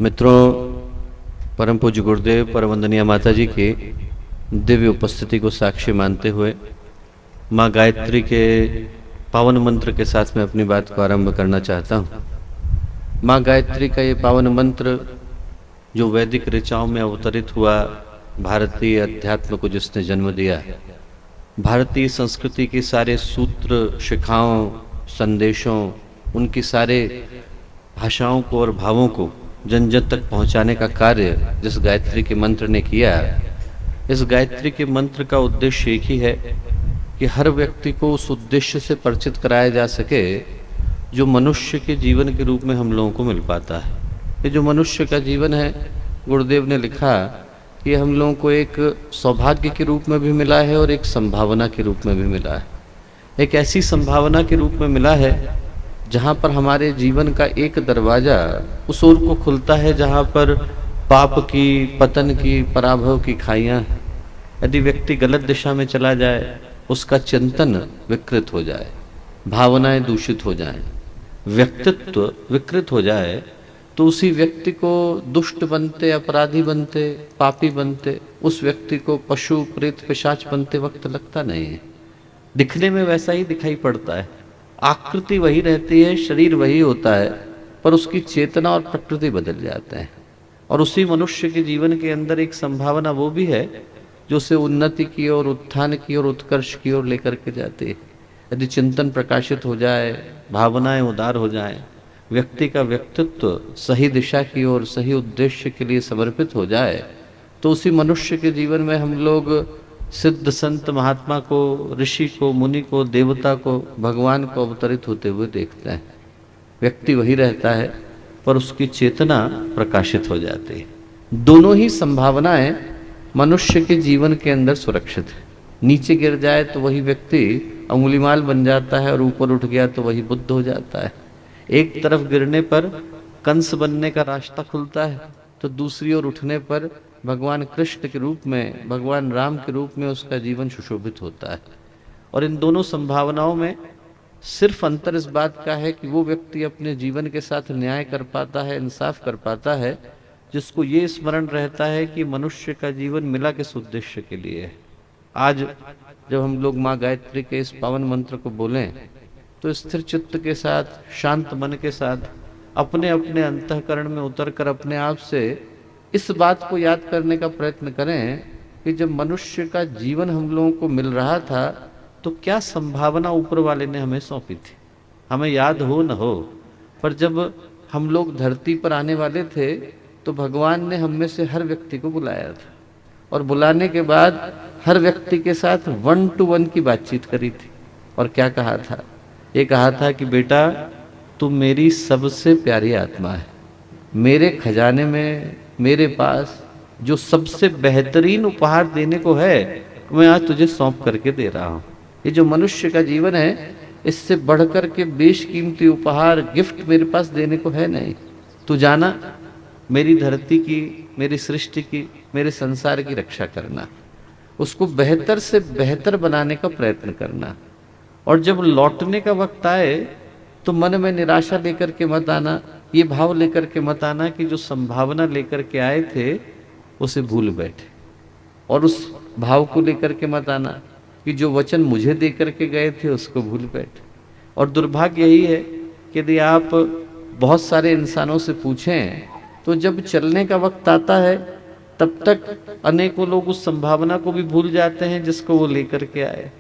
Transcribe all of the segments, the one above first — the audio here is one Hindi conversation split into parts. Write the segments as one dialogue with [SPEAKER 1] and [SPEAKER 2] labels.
[SPEAKER 1] मित्रों, परम पूज्य गुरुदेव परमवंदनीय माता जी की दिव्य उपस्थिति को साक्षी मानते हुए माँ गायत्री के पावन मंत्र के साथ मैं अपनी बात को आरंभ करना चाहता हूँ। माँ गायत्री का ये पावन मंत्र जो वैदिक ऋचाओं में अवतरित हुआ, भारतीय अध्यात्म को जिसने जन्म दिया, भारतीय संस्कृति के सारे सूत्र, शिखाओं, संदेशों, उनकी सारे भाषाओं को और भावों को जन जन तक पहुंचाने का कार्य जिस गायत्री के मंत्र ने किया, इस गायत्री के मंत्र का उद्देश्य एक ही है कि हर व्यक्ति को उस उद्देश्य से परिचित कराया जा सके जो मनुष्य के जीवन के रूप में हम लोगों को मिल पाता है। ये जो मनुष्य का जीवन है, गुरुदेव ने लिखा कि हम लोगों को एक सौभाग्य के रूप में भी मिला है और एक संभावना के रूप में भी मिला है। एक ऐसी संभावना के रूप में मिला है जहाँ पर हमारे जीवन का एक दरवाज़ा उस ओर को खुलता है जहाँ पर पाप की, पतन की, पराभव की खाइयाँ हैं। यदि व्यक्ति गलत दिशा में चला जाए, उसका चिंतन विकृत हो जाए, भावनाएं दूषित हो जाएं, व्यक्तित्व विकृत हो जाए, तो उसी व्यक्ति को दुष्ट बनते, अपराधी बनते, पापी बनते, उस व्यक्ति को पशु, प्रेत, पिशाच बनते वक्त लगता नहीं है। दिखने में वैसा ही दिखाई पड़ता है, आकृति वही रहती है, शरीर वही होता है, पर उसकी चेतना और प्रकृति बदल जाते हैं। और उसी मनुष्य के जीवन के अंदर एक संभावना वो भी है जो उसे उन्नति की ओर, उत्थान की ओर, उत्कर्ष की ओर लेकर के जाती है। यदि चिंतन प्रकाशित हो जाए, भावनाएं उदार हो जाएं, व्यक्ति का व्यक्तित्व सही दिशा की ओर, सही उद्देश्य के लिए समर्पित हो जाए, तो उसी मनुष्य के जीवन में हम लोग सिद्ध संत महात्मा को, ऋषि को, मुनि को, देवता को, भगवान को अवतरित होते हुए देखते हैं। व्यक्ति वही रहता है पर उसकी चेतना प्रकाशित हो जाती है। दोनों ही संभावनाएं मनुष्य के जीवन के अंदर सुरक्षित है। नीचे गिर जाए तो वही व्यक्ति अंगुलीमाल बन जाता है और ऊपर उठ गया तो वही बुद्ध हो जाता है। एक तरफ गिरने पर कंस बनने का रास्ता खुलता है तो दूसरी ओर उठने पर भगवान कृष्ण के रूप में, भगवान राम के रूप में उसका जीवन सुशोभित होता है। और इन दोनों संभावनाओं में सिर्फ अंतर इस बात का है कि वो व्यक्ति अपने जीवन के साथ न्याय कर पाता है, इंसाफ कर पाता है, जिसको ये स्मरण रहता है कि मनुष्य का जीवन मिला किस उद्देश्य के लिए है। आज जब हम लोग माँ गायत्री के इस पावन मंत्र को बोलें तो स्थिर चित्त के साथ, शांत मन के साथ अपने अपने अंतःकरण में उतरकर अपने आप से इस बात को याद करने का प्रयत्न करें कि जब मनुष्य का जीवन हम लोगों को मिल रहा था तो क्या संभावना ऊपर वाले ने हमें सौंपी थी। हमें याद हो न हो, पर जब हम लोग धरती पर आने वाले थे तो भगवान ने हम में से हर व्यक्ति को बुलाया था और बुलाने के बाद हर व्यक्ति के साथ 1 to 1 की बातचीत करी थी। और क्या कहा था? ये कहा था कि बेटा, तुम मेरी सबसे प्यारी आत्मा है, मेरे खजाने में, मेरे पास जो सबसे बेहतरीन उपहार देने को है मैं आज तुझे सौंप करके दे रहा हूँ। ये जो मनुष्य का जीवन है, इससे बढ़कर के बेशकीमती उपहार, गिफ्ट मेरे पास देने को है नहीं। तू जाना, मेरी धरती की, मेरी सृष्टि की, मेरे संसार की रक्षा करना, उसको बेहतर से बेहतर बनाने का प्रयत्न करना। और जब लौटने का वक्त आए तो मन में निराशा लेकर के मत आना, ये भाव लेकर के मत आना कि जो संभावना लेकर के आए थे उसे भूल बैठे। और उस भाव को लेकर के मत आना कि जो वचन मुझे दे करके गए थे उसको भूल बैठे। और दुर्भाग्य यही है कि यदि आप बहुत सारे इंसानों से पूछें तो जब चलने का वक्त आता है तब तक अनेकों लोग उस संभावना को भी भूल जाते हैं जिसको वो लेकर के आए,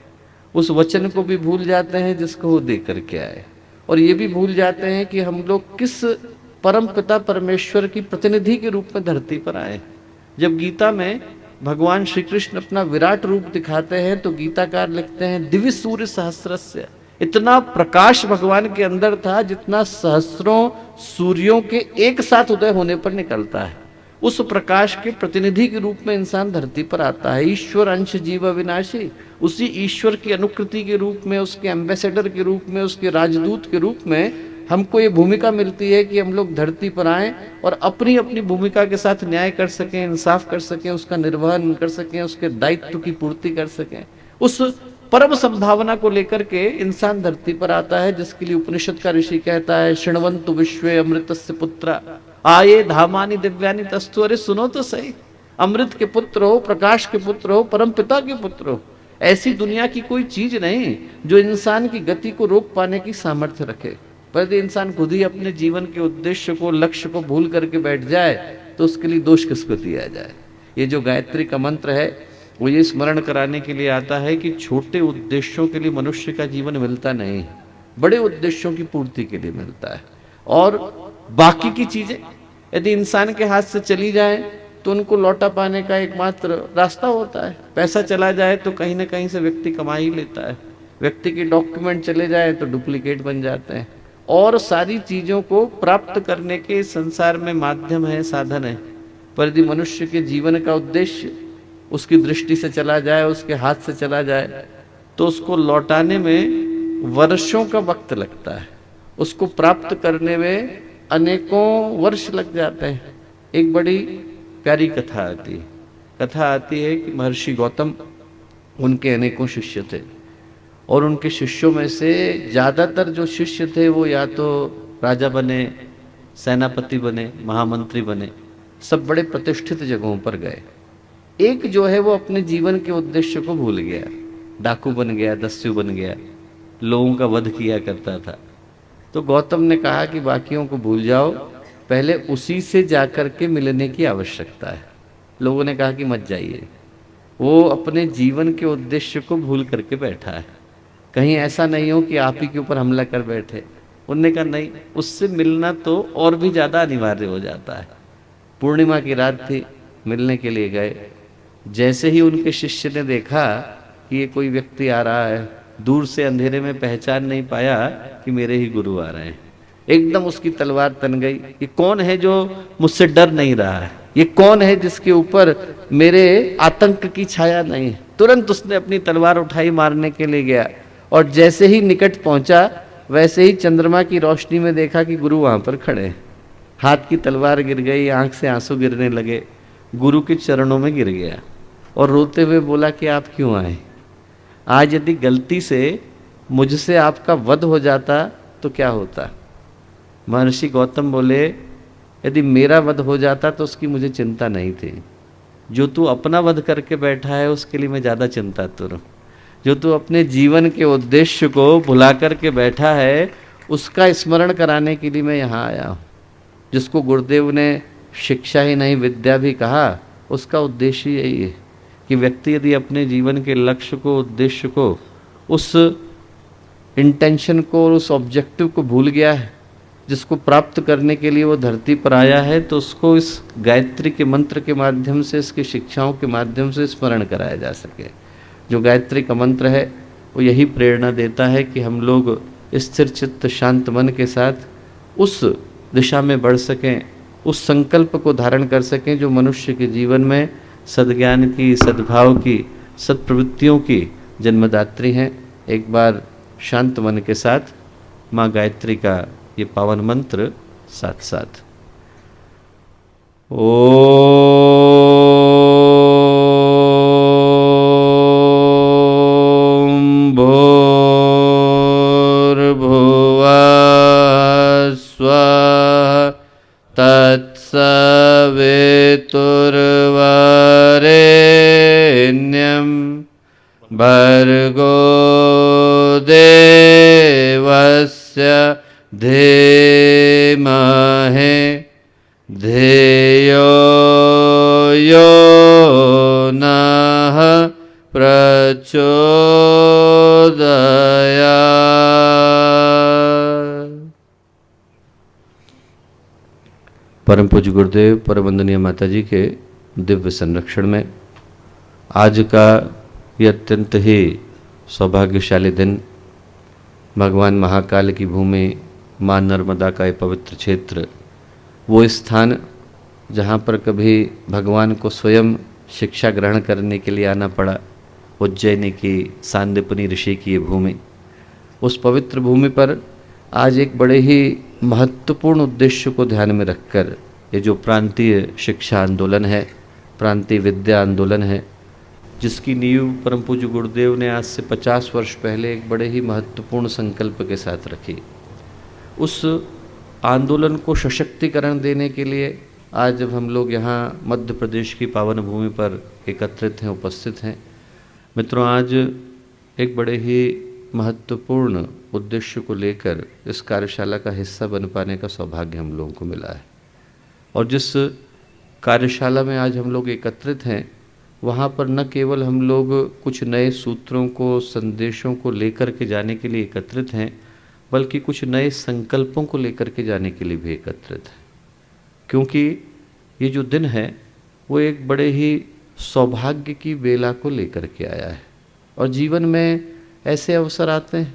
[SPEAKER 1] उस वचन को भी भूल जाते हैं जिसको वो दे करके आए, और ये भी भूल जाते हैं कि हम लोग किस परम पिता परमेश्वर की प्रतिनिधि के रूप में धरती पर आए। जब गीता में भगवान श्री कृष्ण अपना विराट रूप दिखाते हैं तो गीताकार लिखते हैं, दिव्य सूर्य सहस्रस्य, इतना प्रकाश भगवान के अंदर था जितना सहस्रों सूर्यों के एक साथ उदय होने पर निकलता है। उस प्रकाश के प्रतिनिधि के रूप में इंसान धरती पर आता है। ईश्वर अंश जीव अविनाशी, उसी ईश्वर की अनुकृति के रूप में, उसके एम्बेसडर के रूप में, उसके राजदूत के रूप में हमको ये भूमिका मिलती है कि हम लोग धरती पर आएं और अपनी अपनी भूमिका के साथ न्याय कर सकें, इंसाफ कर सकें, उसका निर्वहन कर सकें, उसके दायित्व की पूर्ति कर सकें। उस परम संभावना को लेकर के इंसान धरती पर आता है, जिसके लिए उपनिषद का ऋषि कहता है, शृण्वन्तु विश्वे अमृतस्य पुत्रा, आये धामानि दिव्यानि तस्तु। अरे सुनो तो सही, अमृत के पुत्र हो, प्रकाश के पुत्र हो, परम पिता के पुत्र हो। ऐसी दुनिया की कोई चीज नहीं जो इंसान की गति को रोक पाने की सामर्थ्य रखे। पर यदि इंसान खुद ही अपने जीवन के उद्देश्य को, लक्ष्य को भूल करके बैठ जाए तो उसके लिए दोष किसको दिया जाए। ये जो गायत्री का मंत्र है वो ये स्मरण कराने के लिए आता है कि छोटे उद्देश्यों के लिए मनुष्य का जीवन मिलता नहीं, बड़े उद्देश्यों की पूर्ति के लिए मिलता है। और बाकी की चीजें यदि इंसान के हाथ से चली जाए तो उनको लौटा पाने का एकमात्र रास्ता होता है। पैसा चला जाए तो कहीं ना कहीं से व्यक्ति कमा ही लेता है, व्यक्ति के डॉक्यूमेंट चले जाए तो डुप्लीकेट बन जाते हैं। और सारी चीजों को प्राप्त करने के संसार में माध्यम है, साधन है। पर यदि मनुष्य के जीवन का उद्देश्य उसकी दृष्टि से चला जाए, उसके हाथ से चला जाए, तो उसको लौटाने में वर्षों का वक्त लगता है, उसको प्राप्त करने में अनेकों वर्ष लग जाते हैं। एक बड़ी प्यारी कथा आती है कि महर्षि गौतम, उनके अनेकों शिष्य थे और उनके शिष्यों में से ज़्यादातर जो शिष्य थे वो या तो राजा बने, सेनापति बने, महामंत्री बने, सब बड़े प्रतिष्ठित जगहों पर गए। एक जो है वो अपने जीवन के उद्देश्य को भूल गया, डाकू बन गया, दस्यु बन गया, लोगों का वध किया करता था। तो गौतम ने कहा कि बाकियों को भूल जाओ, पहले उसी से जाकर के मिलने की आवश्यकता है। लोगों ने कहा कि मत जाइए, वो अपने जीवन के उद्देश्य को भूल करके बैठा है, कहीं ऐसा नहीं हो कि आप ही के ऊपर हमला कर बैठे। उनने कहा नहीं, उससे मिलना तो और भी ज़्यादा अनिवार्य हो जाता है। पूर्णिमा की रात थी, मिलने के लिए गए। जैसे ही उनके शिष्य ने देखा कि ये कोई व्यक्ति आ रहा है, दूर से अंधेरे में पहचान नहीं पाया कि मेरे ही गुरु आ रहे हैं। एकदम उसकी तलवार तन गई, ये कौन है जो मुझसे डर नहीं रहा है, ये कौन है जिसके ऊपर मेरे आतंक की छाया नहीं है। तुरंत उसने अपनी तलवार उठाई, मारने के लिए गया और जैसे ही निकट पहुंचा वैसे ही चंद्रमा की रोशनी में देखा कि गुरु वहां पर खड़े हैं। हाथ की तलवार गिर गई, आंख से आंसू गिरने लगे, गुरु के चरणों में गिर गया और रोते हुए बोला कि आप क्यों आए? आज यदि गलती से मुझसे आपका वध हो जाता तो क्या होता? महर्षि गौतम बोले, यदि मेरा वध हो जाता तो उसकी मुझे चिंता नहीं थी। जो तू अपना वध करके बैठा है उसके लिए मैं ज़्यादा चिंतातुर हूँ। जो तू अपने जीवन के उद्देश्य को भुला करके बैठा है उसका स्मरण कराने के लिए मैं यहाँ आया हूँ। जिसको गुरुदेव ने शिक्षा ही नहीं विद्या भी कहा, उसका उद्देश्य यही है कि व्यक्ति यदि अपने जीवन के लक्ष्य को, उद्देश्य को, उस इंटेंशन को और उस ऑब्जेक्टिव को भूल गया है जिसको प्राप्त करने के लिए वो धरती पर आया है, तो उसको इस गायत्री के मंत्र के माध्यम से, इसकी शिक्षाओं के माध्यम से स्मरण कराया जा सके। जो गायत्री का मंत्र है वो यही प्रेरणा देता है कि हम लोग स्थिर चित्त शांत मन के साथ उस दिशा में बढ़ सकें, उस संकल्प को धारण कर सकें जो मनुष्य के जीवन में सद्ज्ञान की, सद्भाव की, सत्प्रवृत्तियों की जन्मदात्री हैं। एक बार शांत मन के साथ माँ गायत्री का ये पावन मंत्र साथ साथ ओम भूर्भुवः स्वः तत्सवितुर्वरेण्यं भर्गो देवस्य धीमहि धियो यो नः प्रचोदयात्। परम पूज्य गुरुदेव, परम वंदनीय माता जी के दिव्य संरक्षण में आज का ये अत्यंत ही सौभाग्यशाली दिन, भगवान महाकाल की भूमि, माँ नर्मदा का ये पवित्र क्षेत्र, वो स्थान जहाँ पर कभी भगवान को स्वयं शिक्षा ग्रहण करने के लिए आना पड़ा, उज्जैनी की सांदीपनि ऋषि की ये भूमि, उस पवित्र भूमि पर आज एक बड़े ही महत्वपूर्ण उद्देश्य को ध्यान में रखकर ये जो प्रांतीय शिक्षा आंदोलन है, प्रांतीय विद्या आंदोलन है, जिसकी नींव परम पूज्य गुरुदेव ने आज से 50 वर्ष पहले एक बड़े ही महत्वपूर्ण संकल्प के साथ रखी, उस आंदोलन को सशक्तिकरण देने के लिए आज जब हम लोग यहाँ मध्य प्रदेश की पावन भूमि पर एकत्रित हैं, उपस्थित हैं, मित्रों, आज एक बड़े ही महत्वपूर्ण उद्देश्य को लेकर इस कार्यशाला का हिस्सा बन पाने का सौभाग्य हम लोगों को मिला है। और जिस कार्यशाला में आज हम लोग एकत्रित हैं, वहाँ पर न केवल हम लोग कुछ नए सूत्रों को, संदेशों को लेकर के जाने के लिए एकत्रित हैं, बल्कि कुछ नए संकल्पों को लेकर के जाने के लिए भी एकत्रित हैं। क्योंकि ये जो दिन है वो एक बड़े ही सौभाग्य की बेला को लेकर के आया है। और जीवन में ऐसे अवसर आते हैं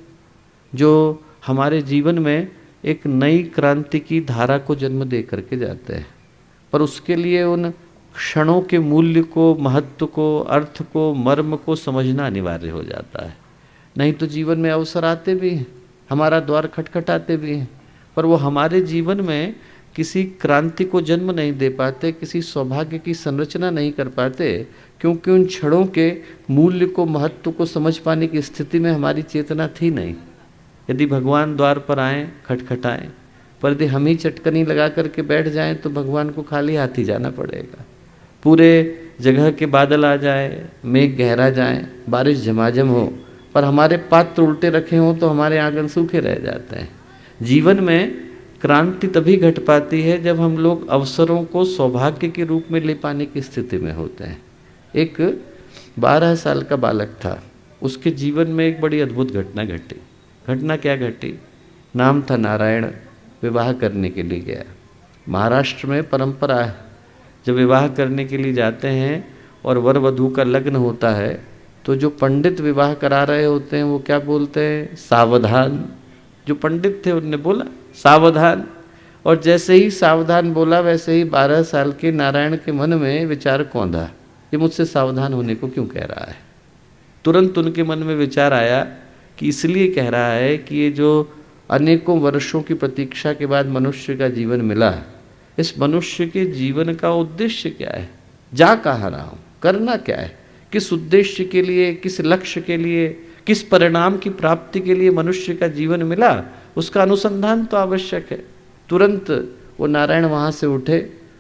[SPEAKER 1] जो हमारे जीवन में एक नई क्रांति की धारा को जन्म दे करके जाते हैं, पर उसके लिए उन क्षणों के मूल्य को, महत्व को, अर्थ को, मर्म को समझना अनिवार्य हो जाता है। नहीं तो जीवन में अवसर आते भी हैं, हमारा द्वार खटखटाते भी हैं, पर वो हमारे जीवन में किसी क्रांति को जन्म नहीं दे पाते, किसी सौभाग्य की संरचना नहीं कर पाते, क्योंकि उन क्षणों के मूल्य को, महत्व को समझ पाने की स्थिति में हमारी चेतना थी नहीं। यदि भगवान द्वार पर आएँ, खटखटाएँ, पर यदि हम ही चटकनी लगा करके बैठ जाएं तो भगवान को खाली हाथ ही जाना पड़ेगा। पूरे जगह के बादल आ जाए, मेघ गहरा जाए, बारिश झमाझम हो, पर हमारे पात्र उल्टे रखे हों तो हमारे आंगन सूखे रह जाते हैं। जीवन में क्रांति तभी घट पाती है जब हम लोग अवसरों को सौभाग्य के रूप में ले पाने की स्थिति में होते हैं। एक 12 साल का बालक था, उसके जीवन में एक बड़ी अद्भुत घटना घटी। घटना क्या घटी? नाम था नारायण, विवाह करने के लिए गया। महाराष्ट्र में परंपरा है, जब विवाह करने के लिए जाते हैं और वर वधू का लग्न होता है तो जो पंडित विवाह करा रहे होते हैं वो क्या बोलते हैं? सावधान। जो पंडित थे उनने बोला सावधान, और जैसे ही सावधान बोला वैसे ही 12 साल के नारायण के मन में विचार कौंधा, ये मुझसे सावधान होने को क्यों कह रहा है। तुरंत उनके मन में विचार आया कि इसलिए कह रहा है कि ये जो अनेकों वर्षों की प्रतीक्षा के बाद मनुष्य का जीवन मिला, इस मनुष्य के जीवन का उद्देश्य क्या है, जा कहाँ रहा हूँ, करना क्या है, किस उद्देश्य के लिए, किस लक्ष्य के लिए, किस परिणाम की प्राप्ति के लिए मनुष्य का जीवन मिला, उसका अनुसंधान तो आवश्यक है। तुरंत वो नारायण वहाँ से उठे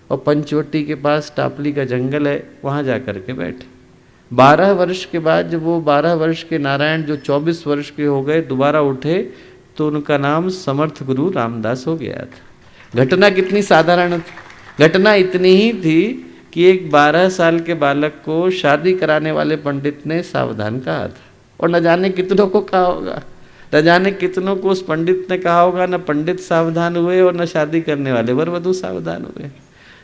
[SPEAKER 1] और पंचवटी के पास टापली का जंगल है, वहाँ जा कर के बैठे। 12 वर्ष के बाद जब वो 12 वर्ष के नारायण जो 24 वर्ष के हो गए दोबारा उठे तो उनका नाम समर्थ गुरु रामदास हो गया था। घटना कितनी साधारण थी, घटना इतनी ही थी कि एक 12 साल के बालक को शादी कराने वाले पंडित ने सावधान कहा था, और न जाने कितनों को कहा होगा, न जाने कितनों को उस पंडित ने कहा होगा। न पंडित सावधान हुए और न शादी करने वाले वर वधू सावधान हुए।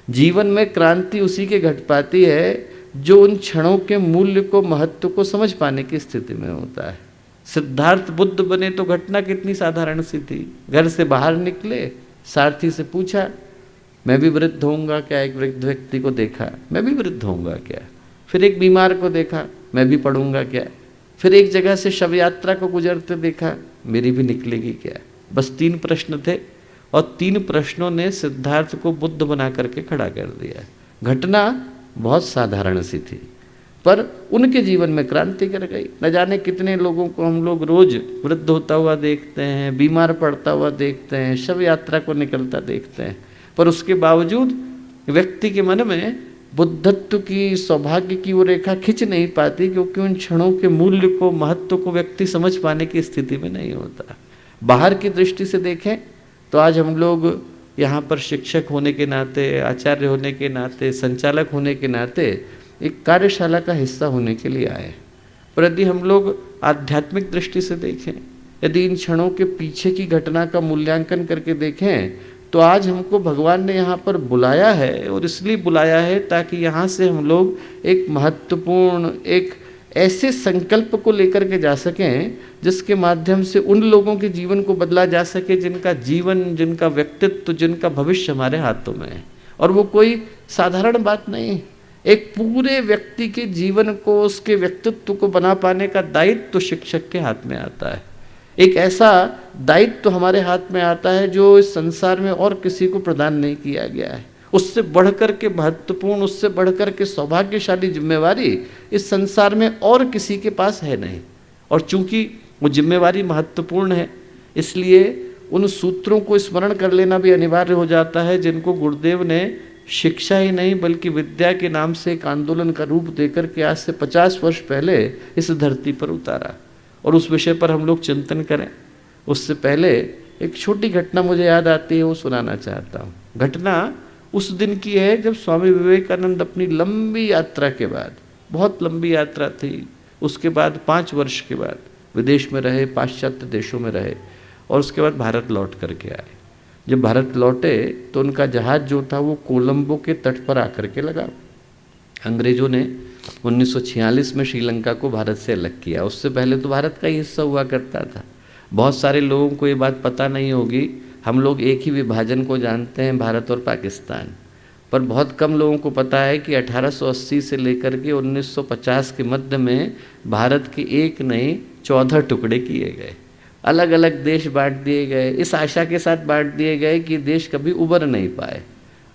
[SPEAKER 1] जीवन में क्रांति उसी के घट पाती है जो उन क्षणों के मूल्य को, महत्व को समझ पाने की स्थिति में होता है। सिद्धार्थ बुद्ध बने तो घटना कितनी साधारण सी थी। घर से बाहर निकले, सारथी से पूछा मैं भी वृद्ध होऊंगा क्या? एक वृद्ध व्यक्ति को देखा, मैं भी वृद्ध होऊंगा क्या? फिर एक बीमार को देखा, मैं भी पढ़ूंगा क्या? फिर एक जगह से शव यात्रा को गुजरते देखा, मेरी भी निकलेगी क्या? बस 3 प्रश्न थे और 3 प्रश्नों ने सिद्धार्थ को बुद्ध बना करके खड़ा कर दिया। घटना बहुत साधारण सी थी पर उनके जीवन में क्रांति कर गई। न जाने कितने लोगों को हम लोग रोज वृद्ध होता हुआ देखते हैं, बीमार पड़ता हुआ देखते हैं, शव यात्रा को निकलता देखते हैं, पर उसके बावजूद व्यक्ति के मन में बुद्धत्व की, सौभाग्य की वो रेखा खिंच नहीं पाती, क्योंकि उन क्षणों के मूल्य को, महत्व को व्यक्ति समझ पाने की स्थिति में नहीं होता। बाहर की दृष्टि से देखें तो आज हम लोग यहाँ पर शिक्षक होने के नाते, आचार्य होने के नाते, संचालक होने के नाते एक कार्यशाला का हिस्सा होने के लिए आए। पर यदि हम लोग आध्यात्मिक दृष्टि से देखें, यदि इन क्षणों के पीछे की घटना का मूल्यांकन करके देखें, तो आज हमको भगवान ने यहाँ पर बुलाया है, और इसलिए बुलाया है ताकि यहाँ से हम लोग एक महत्वपूर्ण, एक ऐसे संकल्प को लेकर के जा सकें जिसके माध्यम से उन लोगों के जीवन को बदला जा सके जिनका जीवन, जिनका व्यक्तित्व, जिनका भविष्य हमारे हाथों में है। और वो कोई साधारण बात नहीं, एक पूरे व्यक्ति के जीवन को, उसके व्यक्तित्व को बना पाने का दायित्व तो शिक्षक के हाथ में आता है। एक ऐसा दायित्व तो हमारे हाथ में आता है जो इस संसार में और किसी को प्रदान नहीं किया गया है। उससे बढ़कर के महत्वपूर्ण, उससे बढ़कर के सौभाग्यशाली जिम्मेवारी इस संसार में और किसी के पास है नहीं। और चूंकि वो जिम्मेवारी महत्वपूर्ण है, इसलिए उन सूत्रों को स्मरण कर लेना भी अनिवार्य हो जाता है जिनको गुरुदेव ने शिक्षा ही नहीं बल्कि विद्या के नाम से एक आंदोलन का रूप देकर के आज से 50 वर्ष पहले इस धरती पर उतारा। और उस विषय पर हम लोग चिंतन करें उससे पहले एक छोटी घटना मुझे याद आती है, वो सुनाना चाहता हूँ। घटना उस दिन की है जब स्वामी विवेकानंद अपनी लंबी यात्रा के बाद, बहुत लंबी यात्रा थी, उसके बाद 5 वर्ष के बाद विदेश में रहे, पाश्चात्य देशों में रहे और उसके बाद भारत लौट करके आए। जब भारत लौटे तो उनका जहाज जो था वो कोलंबो के तट पर आकर के लगा। अंग्रेजों ने 1946 में श्रीलंका को भारत से अलग किया। उससे पहले तो भारत का ही हिस्सा हुआ करता था। बहुत सारे लोगों को ये बात पता नहीं होगी, हम लोग एक ही विभाजन को जानते हैं, भारत और पाकिस्तान, पर बहुत कम लोगों को पता है कि 1880 से लेकर के 1950 के मध्य में भारत के एक नहीं 14 टुकड़े किए गए, अलग अलग देश बांट दिए गए, इस आशा के साथ बांट दिए गए कि देश कभी उबर नहीं पाए।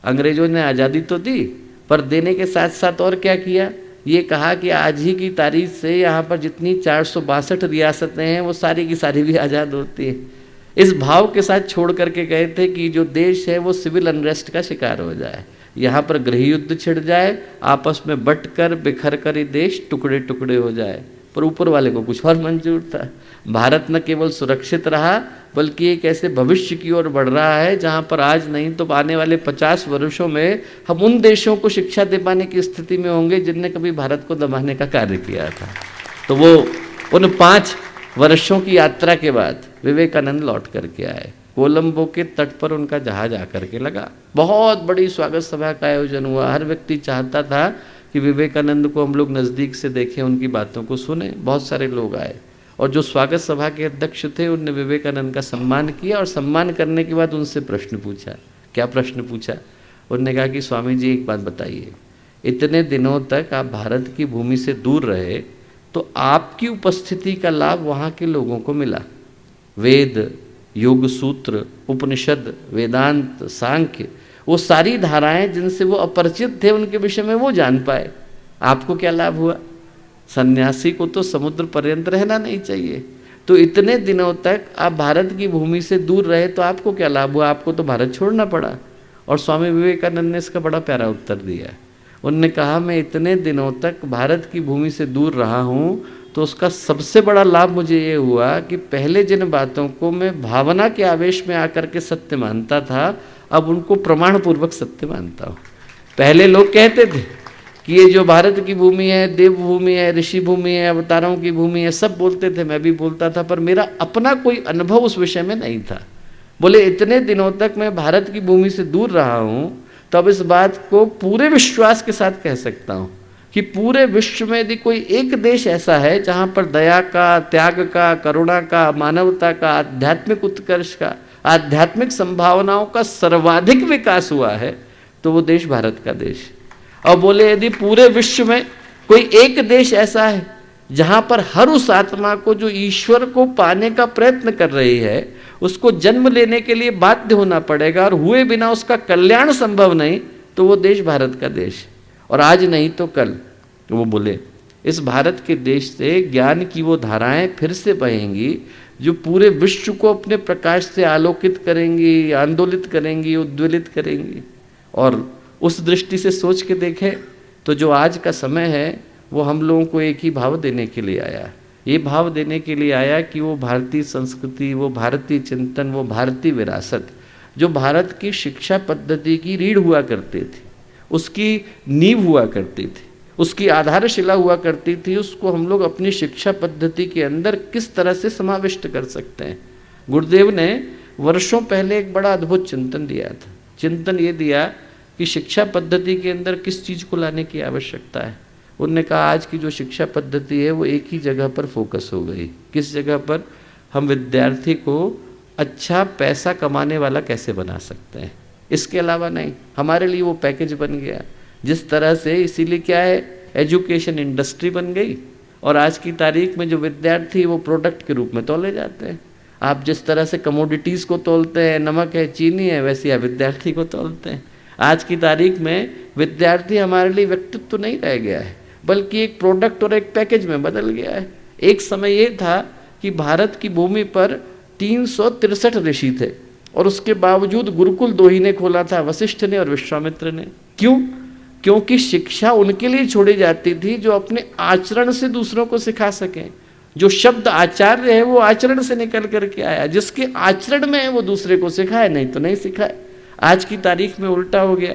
[SPEAKER 1] अंग्रेजों ने आज़ादी तो दी, पर देने के साथ साथ और क्या किया, ये कहा कि आज ही की तारीख से यहाँ पर जितनी 462 रियासतें हैं वो सारी की सारी भी आज़ाद होती है। इस भाव के साथ छोड़ करके गए थे कि जो देश है वो सिविल अनरेस्ट का शिकार हो जाए, यहाँ पर गृह युद्ध छिड़ जाए, आपस में बट कर बिखर कर ये देश टुकड़े टुकड़े हो जाए। पर ऊपर वाले को कुछ और मंजूर था। भारत न केवल सुरक्षित रहा बल्कि एक ऐसे भविष्य की ओर बढ़ रहा है जहाँ पर आज नहीं तो आने वाले 50 वर्षों में हम उन देशों को शिक्षा दे पाने की स्थिति में होंगे जिनने कभी भारत को दबाने का कार्य किया था। तो वो उन 5 वर्षों की यात्रा के बाद विवेकानंद लौट करके आए। कोलंबो के तट पर उनका जहाज आकर के लगा। बहुत बड़ी स्वागत सभा का आयोजन हुआ। हर व्यक्ति चाहता था कि विवेकानंद को हम लोग नज़दीक से देखें, उनकी बातों को सुने। बहुत सारे लोग आए और जो स्वागत सभा के अध्यक्ष थे उनने विवेकानंद का सम्मान किया और सम्मान करने के बाद उनसे प्रश्न पूछा। क्या प्रश्न पूछा? उन्होंने कहा कि स्वामी जी एक बात बताइए, इतने दिनों तक आप भारत की भूमि से दूर रहे तो आपकी उपस्थिति का लाभ वहाँ के लोगों को मिला। वेद, योग सूत्र, उपनिषद, वेदांत, सांख्य, वो सारी धाराएं जिनसे वो अपरिचित थे उनके विषय में वो जान पाए। आपको क्या लाभ हुआ? सन्यासी को तो समुद्र पर्यंत रहना नहीं चाहिए, तो इतने दिनों तक आप भारत की भूमि से दूर रहे तो आपको क्या लाभ हुआ? आपको तो भारत छोड़ना पड़ा। और स्वामी विवेकानंद ने इसका बड़ा प्यारा उत्तर दिया। उनने कहा मैं इतने दिनों तक भारत की भूमि से दूर रहा हूँ तो उसका सबसे बड़ा लाभ मुझे ये हुआ कि पहले जिन बातों को मैं भावना के आवेश में आकर के सत्य मानता था, अब उनको प्रमाण पूर्वक सत्य मानता हूँ। पहले लोग कहते थे कि ये जो भारत की भूमि है, देवभूमि है, ऋषि भूमि है, अवतारों की भूमि है, सब बोलते थे, मैं भी बोलता था, पर मेरा अपना कोई अनुभव उस विषय में नहीं था। बोले इतने दिनों तक मैं भारत की भूमि से दूर रहा हूँ तो अब इस बात को पूरे विश्वास के साथ कह सकता हूँ कि पूरे विश्व में यदि कोई एक देश ऐसा है जहाँ पर दया का, त्याग का, करुणा का, मानवता का, आध्यात्मिक उत्कर्ष का, आध्यात्मिक संभावनाओं का सर्वाधिक विकास हुआ है तो वो देश भारत का देश। और बोले यदि पूरे विश्व में कोई एक देश ऐसा है जहाँ पर हर उस आत्मा को जो ईश्वर को पाने का प्रयत्न कर रही है उसको जन्म लेने के लिए बाध्य होना पड़ेगा और हुए बिना उसका कल्याण संभव नहीं, तो वो देश भारत का देश। और आज नहीं तो कल वो बोले इस भारत के देश से ज्ञान की वो धाराएं फिर से बहेंगी जो पूरे विश्व को अपने प्रकाश से आलोकित करेंगी, आंदोलित करेंगी, उद्वेलित करेंगी। और उस दृष्टि से सोच के देखें तो जो आज का समय है वो हम लोगों को एक ही भाव देने के लिए आया। ये भाव देने के लिए आया कि वो भारतीय संस्कृति, वो भारतीय चिंतन, वो भारतीय विरासत जो भारत की शिक्षा पद्धति की रीढ़ हुआ करती थी, उसकी नींव हुआ करती थी, उसकी आधारशिला हुआ करती थी, उसको हम लोग अपनी शिक्षा पद्धति के अंदर किस तरह से समाविष्ट कर सकते हैं। गुरुदेव ने वर्षों पहले एक बड़ा अद्भुत चिंतन दिया था। चिंतन ये दिया कि शिक्षा पद्धति के अंदर किस चीज़ को लाने की आवश्यकता है। उन्होंने कहा आज की जो शिक्षा पद्धति है वो एक ही जगह पर फोकस हो गई। किस जगह पर? हम विद्यार्थी को अच्छा पैसा कमाने वाला कैसे बना सकते हैं, इसके अलावा नहीं। हमारे लिए वो पैकेज बन गया जिस तरह से, इसीलिए क्या है, एजुकेशन इंडस्ट्री बन गई और आज की तारीख में जो विद्यार्थी वो प्रोडक्ट के रूप में तोले जाते हैं। आप जिस तरह से कमोडिटीज़ को तोलते हैं, नमक है, चीनी है, वैसे आप विद्यार्थी को तोलते हैं। आज की तारीख में विद्यार्थी हमारे लिए व्यक्तित्व तो नहीं रह गया है बल्कि एक प्रोडक्ट और एक पैकेज में बदल गया है। एक समय ये था कि भारत की भूमि पर
[SPEAKER 2] 363 ऋषि थे, और उसके बावजूद गुरुकुल 2 ही ने खोला था, वशिष्ठ ने और विश्वामित्र ने। क्यों? क्योंकि शिक्षा उनके लिए छोड़ी जाती थी जो अपने आचरण से दूसरों को सिखा सकें। जो शब्द आचार्य है वो आचरण से निकल करके आया, जिसके आचरण में है वो दूसरे को सिखाए, नहीं तो नहीं सिखाए। आज की तारीख में उल्टा हो गया।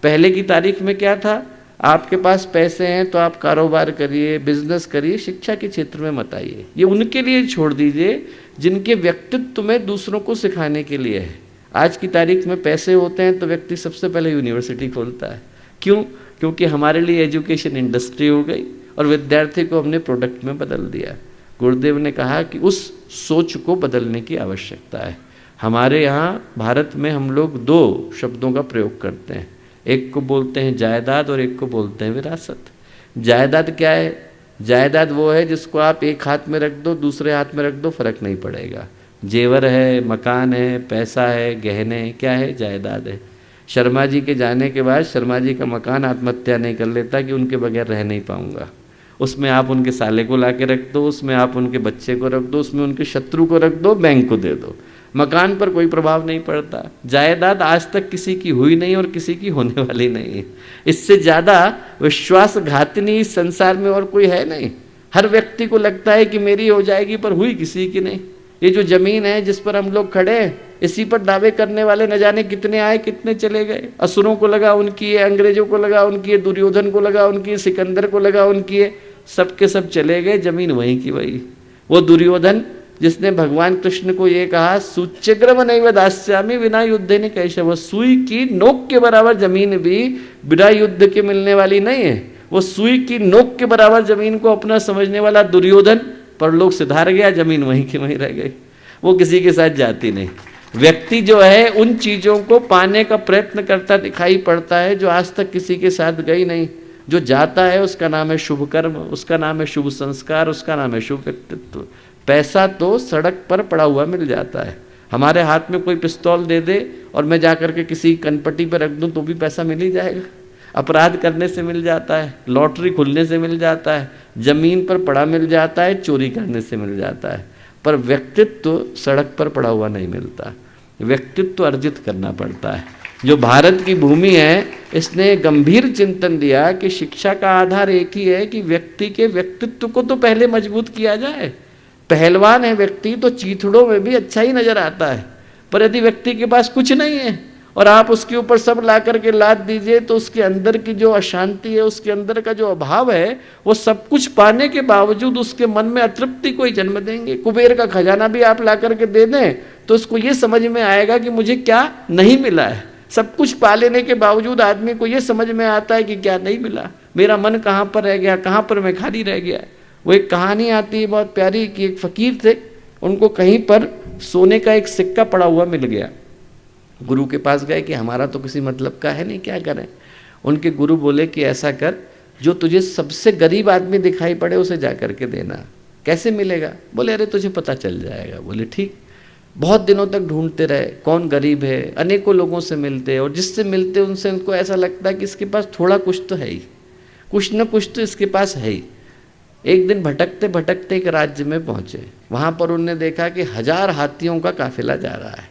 [SPEAKER 2] पहले की तारीख में क्या था? आपके पास पैसे हैं तो आप कारोबार करिए, बिजनेस करिए, शिक्षा के क्षेत्र में मत आइए। ये उनके लिए छोड़ दीजिए जिनके व्यक्तित्व में दूसरों को सिखाने के लिए है। आज की तारीख में पैसे होते हैं तो व्यक्ति सबसे पहले यूनिवर्सिटी खोलता है। क्यों? क्योंकि हमारे लिए एजुकेशन इंडस्ट्री हो गई और विद्यार्थी को हमने प्रोडक्ट में बदल दिया। गुरुदेव ने कहा कि उस सोच को बदलने की आवश्यकता है। हमारे यहाँ भारत में हम लोग 2 शब्दों का प्रयोग करते हैं, एक को बोलते हैं जायदाद और एक को बोलते हैं विरासत। जायदाद क्या है? जायदाद वो है जिसको आप एक हाथ में रख दो, दूसरे हाथ में रख दो, फर्क नहीं पड़ेगा। जेवर है, मकान है, पैसा है, गहने, क्या है? जायदाद है। शर्मा जी के जाने के बाद शर्मा जी का मकान आत्महत्या नहीं कर लेता कि उनके बगैर रह नहीं पाऊंगा। उसमें आप उनके साले को ला के रख दो, उसमें आप उनके बच्चे को रख दो, उसमें उनके शत्रु को रख दो, बैंक को दे दो, मकान पर कोई प्रभाव नहीं पड़ता। जायदाद आज तक किसी की हुई नहीं और किसी की होने वाली नहीं है। इससे ज़्यादा विश्वासघातिनी इस संसार में और कोई है नहीं। हर व्यक्ति को लगता है कि मेरी हो जाएगी, पर हुई किसी की नहीं। ये जो ज़मीन है जिस पर हम लोग खड़े हैं, इसी पर दावे करने वाले न जाने कितने आए कितने चले गए। असुरों को लगा उनकी है, अंग्रेजों को लगा उनकी है, दुर्योधन को लगा उनकी है, सिकंदर को लगा उनकी है, सबके सब चले गए, जमीन वहीं की वही। वो दुर्योधन जिसने भगवान कृष्ण को ये कहा सूच्यग्रम नैव दास्यामि विना युद्धे ने कैशव, सुई की नोक के बराबर जमीन भी बिना युद्ध के मिलने वाली नहीं है। वो सुई की नोक के बराबर जमीन को अपना समझने वाला दुर्योधन परलोक सिधार गया, जमीन वहीं की वहीं रह गई, वो किसी के साथ जाती नहीं। व्यक्ति जो है उन चीज़ों को पाने का प्रयत्न करता दिखाई पड़ता है जो आज तक किसी के साथ गई नहीं। जो जाता है उसका नाम है शुभ कर्म, उसका नाम है शुभ संस्कार, उसका नाम है शुभ व्यक्तित्व। पैसा तो सड़क पर पड़ा हुआ मिल जाता है। हमारे हाथ में कोई पिस्तौल दे दे और मैं जाकर के किसी कनपट्टी पर रख दूं तो भी पैसा मिल ही जाएगा। अपराध करने से मिल जाता है, लॉटरी खुलने से मिल जाता है, जमीन पर पड़ा मिल जाता है, चोरी करने से मिल जाता है, पर व्यक्तित्व सड़क पर पड़ा हुआ नहीं मिलता। व्यक्तित्व अर्जित करना पड़ता है। जो भारत की भूमि है इसने गंभीर चिंतन दिया कि शिक्षा का आधार एक ही है कि व्यक्ति के व्यक्तित्व को तो पहले मजबूत किया जाए। पहलवान है व्यक्ति तो चीथड़ों में भी अच्छा ही नजर आता है, पर यदि व्यक्ति के पास कुछ नहीं है और आप उसके ऊपर सब ला करके लाद दीजिए तो उसके अंदर की जो अशांति है, उसके अंदर का जो अभाव है, वो सब कुछ पाने के बावजूद उसके मन में अतृप्ति को ही जन्म देंगे। कुबेर का खजाना भी आप ला करके दे दें तो उसको ये समझ में आएगा कि मुझे क्या नहीं मिला है। सब कुछ पा लेने के बावजूद आदमी को ये समझ में आता है कि क्या नहीं मिला, मेरा मन कहाँ पर रह गया, कहाँ पर मैं खाली रह गया। वो एक कहानी आती है बहुत प्यारी कि एक फकीर थे, उनको कहीं पर सोने का एक सिक्का पड़ा हुआ मिल गया। गुरु के पास गए कि हमारा तो किसी मतलब का है नहीं, क्या करें। उनके गुरु बोले कि ऐसा कर, जो तुझे सबसे गरीब आदमी दिखाई पड़े उसे जा करके देना। कैसे मिलेगा? बोले अरे तुझे पता चल जाएगा। बोले ठीक। बहुत दिनों तक ढूंढते रहे कौन गरीब है, अनेकों लोगों से मिलते और जिससे मिलते उनसे उनको ऐसा लगता है कि इसके पास थोड़ा कुछ तो है ही, कुछ न कुछ तो इसके पास है ही। एक दिन भटकते भटकते एक राज्य में पहुँचे। वहाँ पर उन्होंने देखा कि 1000 हाथियों का काफिला जा रहा है।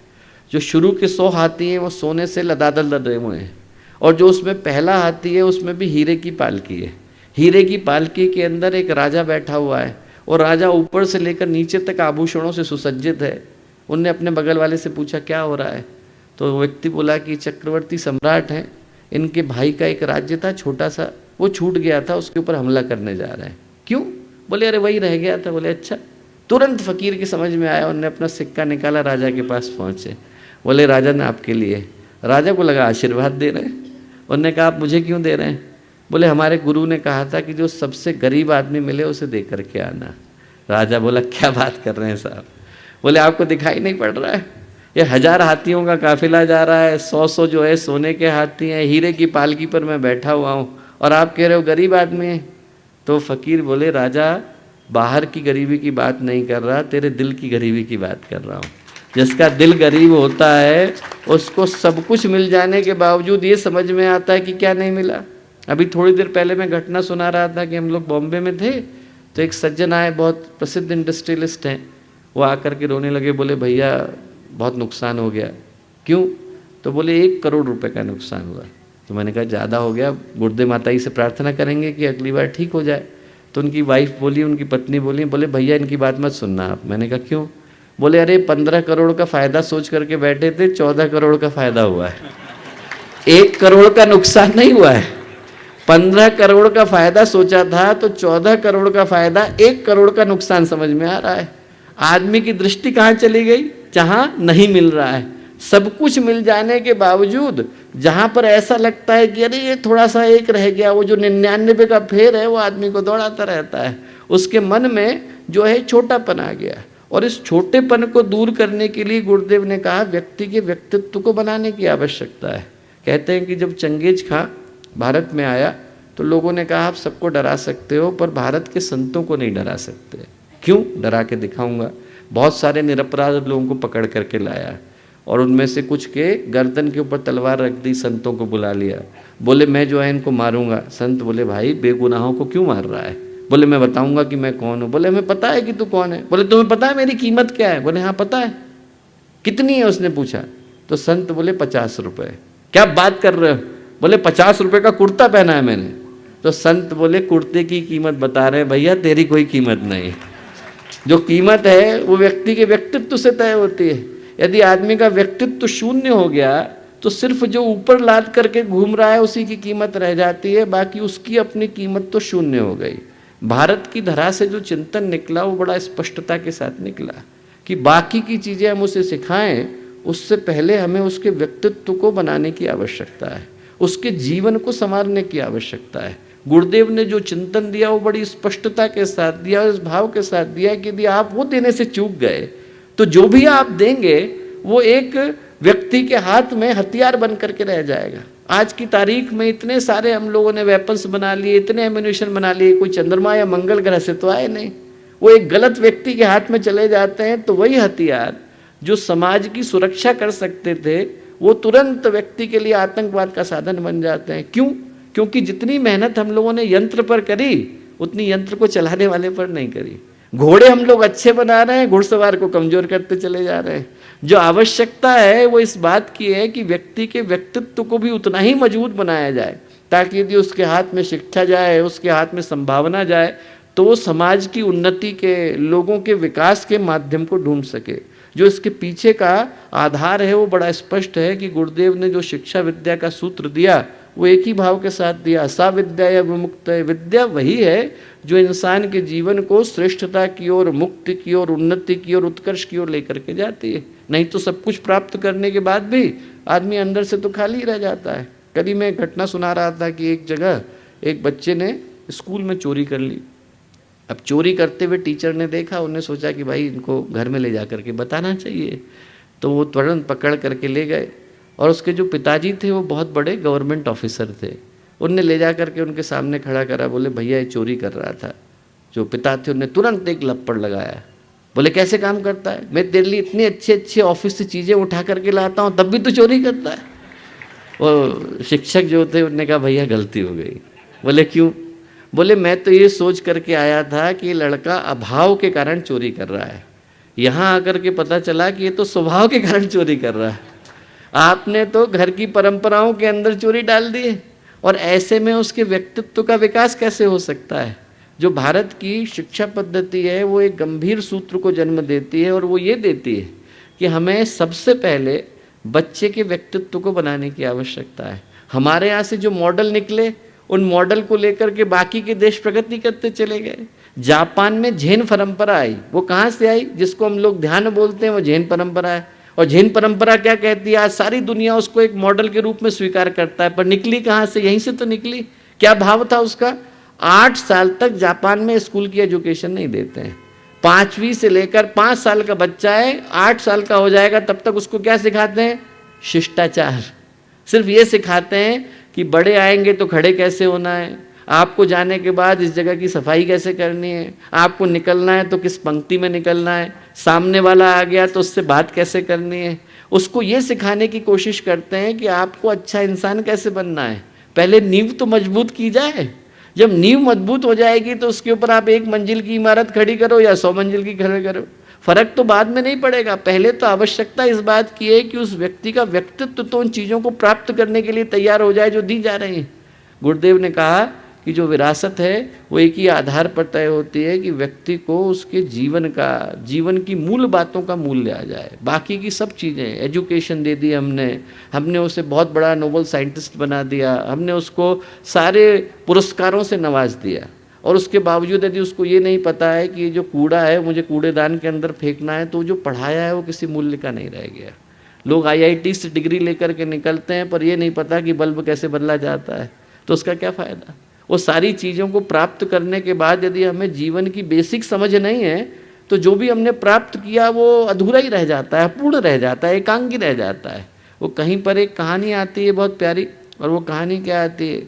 [SPEAKER 2] जो शुरू के 100 हाथी हैं वो सोने से लदादल लदे हुए हैं, और जो उसमें पहला हाथी है उसमें भी हीरे की पालकी है। हीरे की पालकी के अंदर एक राजा बैठा हुआ है और राजा ऊपर से लेकर नीचे तक आभूषणों से सुसज्जित है। उनने अपने बगल वाले से पूछा क्या हो रहा है, तो वो व्यक्ति बोला कि चक्रवर्ती सम्राट हैं, इनके भाई का एक राज्य था छोटा सा, वो छूट गया था, उसके ऊपर हमला करने जा रहे हैं। क्यों? बोले अरे वही रह गया था। बोले अच्छा। तुरंत फकीर की समझ में आया, उन्होंने अपना सिक्का निकाला, राजा के पास पहुँचे। बोले राजा ने आपके लिए। राजा को लगा आशीर्वाद दे रहे हैं। उन्होंने कहा आप मुझे क्यों दे रहे हैं? बोले हमारे गुरु ने कहा था कि जो सबसे गरीब आदमी मिले उसे दे करके आना। राजा बोला क्या बात कर रहे हैं साहब। बोले आपको दिखाई नहीं पड़ रहा है, ये 1000 हाथियों का काफिला जा रहा है, 100 जो है सोने के हाथी हैं, हीरे की पालकी पर मैं बैठा हुआ हूँ और आप कह रहे हो गरीब आदमी है। तो फकीर बोले राजा बाहर की गरीबी की बात नहीं कर रहा, तेरे दिल की गरीबी की बात कर रहा हूँ। जिसका दिल गरीब होता है उसको सब कुछ मिल जाने के बावजूद ये समझ में आता है कि क्या नहीं मिला। अभी थोड़ी देर पहले मैं घटना सुना रहा था कि हम लोग बॉम्बे में थे, तो एक सज्जन आए, बहुत प्रसिद्ध इंडस्ट्रियलिस्ट हैं, वो आकर के रोने लगे, बोले भैया बहुत नुकसान हो गया। क्यों? तो बोले 1 करोड़ रुपए का नुकसान हुआ। तो मैंने कहा ज़्यादा हो गया, गुर्दे माता जी से प्रार्थना करेंगे कि अगली बार ठीक हो जाए। तो उनकी वाइफ बोली, उनकी पत्नी बोली, बोले भैया इनकी बात मत सुनना आप। मैंने कहा क्यों? बोले अरे 15 करोड़ का फ़ायदा सोच करके बैठे थे, 14 करोड़ का फ़ायदा हुआ है। 1 करोड़ का नुकसान नहीं हुआ है, 15 करोड़ का फ़ायदा सोचा था तो 14 करोड़ का फ़ायदा, 1 करोड़ का नुकसान समझ में आ रहा है। आदमी की दृष्टि कहाँ चली गई? जहाँ नहीं मिल रहा है। सब कुछ मिल जाने के बावजूद जहाँ पर ऐसा लगता है कि अरे ये थोड़ा सा एक रह गया, वो जो 99 का फेर है वो आदमी को दौड़ाता रहता है। उसके मन में जो है छोटापन आ गया, और इस छोटेपन को दूर करने के लिए गुरुदेव ने कहा व्यक्ति के व्यक्तित्व को बनाने की आवश्यकता है। कहते हैं कि जब चंगेज खां भारत में आया तो लोगों ने कहा आप सबको डरा सकते हो पर भारत के संतों को नहीं डरा सकते। क्यों? डरा के दिखाऊंगा। बहुत सारे निरपराध लोगों को पकड़ करके लाया और उनमें से कुछ के गर्दन के ऊपर तलवार रख दी, संतों को बुला लिया। बोले मैं जो है इनको मारूंगा। संत बोले भाई बेगुनाहों को क्यों मार रहा है? बोले मैं बताऊंगा कि मैं कौन हूँ। बोले हमें पता है कि तू कौन है। बोले तुम्हें पता है मेरी कीमत क्या है? बोले हाँ पता है। कितनी है उसने पूछा। तो संत बोले 50 रुपये। क्या बात कर रहे हो? बोले 50 रुपये का कुर्ता पहना है मैंने। तो संत बोले कुर्ते की कीमत बता रहे हैं भैया, तेरी कोई कीमत नहीं। जो कीमत है वो व्यक्ति के व्यक्तित्व से तय होती है। यदि आदमी का व्यक्तित्व शून्य हो गया तो सिर्फ जो ऊपर लाद करके घूम रहा है उसी की कीमत रह जाती है, बाकी उसकी अपनी कीमत तो शून्य हो गई। भारत की धरा से जो चिंतन निकला वो बड़ा स्पष्टता के साथ निकला कि बाकी की चीज़ें हम उसे सिखाएं, उससे पहले हमें उसके व्यक्तित्व को बनाने की आवश्यकता है, उसके जीवन को संवारने की आवश्यकता है। गुरुदेव ने जो चिंतन दिया वो बड़ी स्पष्टता के साथ दिया और इस भाव के साथ दिया कि यदि आप वो देने से चूक गए तो जो भी आप देंगे वो एक व्यक्ति के हाथ में हथियार बन करके रह जाएगा। आज की तारीख में इतने सारे हम लोगों ने वेपन्स बना लिए, इतने एम्यूनिशन बना लिए, कोई चंद्रमा या मंगल ग्रह से तो आए नहीं। वो एक गलत व्यक्ति के हाथ में चले जाते हैं तो वही हथियार जो समाज की सुरक्षा कर सकते थे वो तुरंत व्यक्ति के लिए आतंकवाद का साधन बन जाते हैं। क्यों? क्योंकि जितनी मेहनत हम लोगों ने यंत्र पर करी उतनी यंत्र को चलाने वाले पर नहीं करी। घोड़े हम लोग अच्छे बना रहे हैं, घुड़सवार को कमजोर करते चले जा रहे हैं। जो आवश्यकता है वो इस बात की है कि व्यक्ति के व्यक्तित्व को भी उतना ही मजबूत बनाया जाए ताकि यदि उसके हाथ में शिक्षा जाए, उसके हाथ में संभावना जाए तो वो समाज की उन्नति के, लोगों के विकास के माध्यम को ढूंढ सके। जो इसके पीछे का आधार है वो बड़ा स्पष्ट है कि गुरुदेव ने जो शिक्षा विद्या का सूत्र दिया वो एक ही भाव के साथ दिया, सा विद्या या विमुक्त। विद्या वही है जो इंसान के जीवन को श्रेष्ठता की ओर, मुक्ति की ओर, उन्नति की ओर, उत्कर्ष की ओर लेकर के जाती है। नहीं तो सब कुछ प्राप्त करने के बाद भी आदमी अंदर से तो खाली रह जाता है। कल ही मैं एक घटना सुना रहा था कि एक जगह एक बच्चे ने स्कूल में चोरी कर ली। अब चोरी करते हुए टीचर ने देखा, उन्हें सोचा कि भाई इनको घर में ले जा करके बताना चाहिए। तो वो तुरंत पकड़ करके ले गए और उसके जो पिताजी थे वो बहुत बड़े गवर्नमेंट ऑफिसर थे। उनने ले जा करके उनके सामने खड़ा करा, बोले भैया ये चोरी कर रहा था। जो पिता थे उन्हें तुरंत एक लपड़ लगाया, बोले कैसे काम करता है? मैं तेरे लिए इतने अच्छे अच्छे ऑफिस से चीज़ें उठा करके लाता हूँ तब भी तो चोरी करता है। वो शिक्षक जो थे उन्होंने कहा भैया गलती हो गई। बोले क्यों? बोले मैं तो ये सोच करके आया था कि लड़का अभाव के कारण चोरी कर रहा है, यहाँ आकर के पता चला कि ये तो स्वभाव के कारण चोरी कर रहा है। आपने तो घर की परंपराओं के अंदर चोरी डाल दी है और ऐसे में उसके व्यक्तित्व का विकास कैसे हो सकता है? जो भारत की शिक्षा पद्धति है वो एक गंभीर सूत्र को जन्म देती है और वो ये देती है कि हमें सबसे पहले बच्चे के व्यक्तित्व को बनाने की आवश्यकता है। हमारे यहाँ से जो मॉडल निकले उन मॉडल को लेकर के बाकी के देश प्रगति करते चले गए। जापान में जैन परंपरा आई, वो कहाँ से आई? जिसको हम लोग ध्यान बोलते हैं वो जैन परंपरा है। और जैन परंपरा क्या कहती है? आज सारी दुनिया उसको एक मॉडल के रूप में स्वीकार करता है, पर निकली कहाँ से? यहीं से तो निकली। क्या भाव था उसका? 8 साल तक जापान में स्कूल की एजुकेशन नहीं देते हैं। 5वीं से लेकर 5 साल का बच्चा है, 8 साल का हो जाएगा तब तक उसको क्या सिखाते हैं? शिष्टाचार। सिर्फ ये सिखाते हैं कि बड़े आएंगे तो खड़े कैसे होना है, आपको जाने के बाद इस जगह की सफाई कैसे करनी है, आपको निकलना है तो किस पंक्ति में निकलना है, सामने वाला आ गया तो उससे बात कैसे करनी है। उसको ये सिखाने की कोशिश करते हैं कि आपको अच्छा इंसान कैसे बनना है। पहले नींव तो मजबूत की जाए, जब नींव मजबूत हो जाएगी तो उसके ऊपर आप 1 मंजिल की इमारत खड़ी करो या 100 मंजिल की खड़ी करो, फर्क तो बाद में नहीं पड़ेगा, पहले तो आवश्यकता इस बात की है कि उस व्यक्ति का व्यक्तित्व तो उन चीज़ों को प्राप्त करने के लिए तैयार हो जाए जो दी जा रही हैं। गुरुदेव ने कहा कि जो विरासत है वो एक ही आधार पर तय होती है कि व्यक्ति को उसके जीवन की मूल बातों का मूल्य आ जाए। बाकी की सब चीज़ें, एजुकेशन दे दी हमने उसे बहुत बड़ा नोबल साइंटिस्ट बना दिया, हमने उसको सारे पुरस्कारों से नवाज दिया, और उसके बावजूद यदि उसको ये नहीं पता है कि ये जो कूड़ा है मुझे कूड़ेदान के अंदर फेंकना है, तो जो पढ़ाया है वो किसी मूल्य का नहीं रह गया। लोग IIT से डिग्री लेकर के निकलते हैं पर ये नहीं पता कि बल्ब कैसे बदला जाता है, तो उसका क्या फ़ायदा। वो सारी चीज़ों को प्राप्त करने के बाद यदि हमें जीवन की बेसिक समझ नहीं है तो जो भी हमने प्राप्त किया वो अधूरा ही रह जाता है, अपूर्ण रह जाता है, एकांगी रह जाता है। वो कहीं पर एक कहानी आती है बहुत प्यारी, और वो कहानी क्या आती है,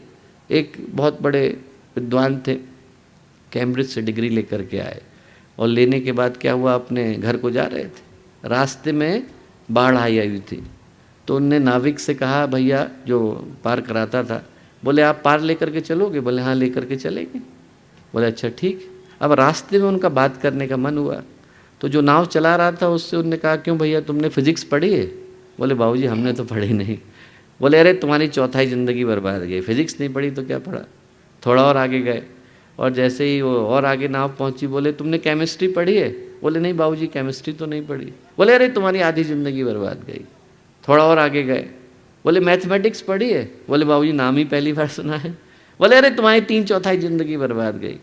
[SPEAKER 2] एक बहुत बड़े विद्वान थे, कैम्ब्रिज से डिग्री लेकर के आए, और लेने के बाद क्या हुआ, अपने घर को जा रहे थे, रास्ते में बाढ़ आई हुई थी, तो उनने नाविक से कहा, भैया जो पार कराता था, बोले आप पार लेकर के चलोगे? बोले हाँ लेकर के चलेंगे। बोले अच्छा ठीक। अब रास्ते में उनका बात करने का मन हुआ, तो जो नाव चला रहा था उससे उनने कहा, क्यों भैया तुमने फिजिक्स पढ़ी है? बोले बाबूजी हमने तो पढ़ी नहीं। बोले अरे तुम्हारी चौथाई ज़िंदगी बर्बाद गई, फिजिक्स नहीं पढ़ी तो क्या पढ़ा। थोड़ा और आगे गए, और जैसे ही वो और आगे नाव पहुंची, बोले तुमने केमिस्ट्री पढ़ी है? बोले नहीं बाबूजी केमिस्ट्री तो नहीं पढ़ी। बोले अरे तुम्हारी आधी ज़िंदगी बर्बाद गई। थोड़ा और आगे गए, बोले मैथमेटिक्स पढ़ी है? बोले बाबूजी नाम ही पहली बार सुना है। बोले अरे तुम्हारी 3/4 ज़िंदगी बर्बाद गई।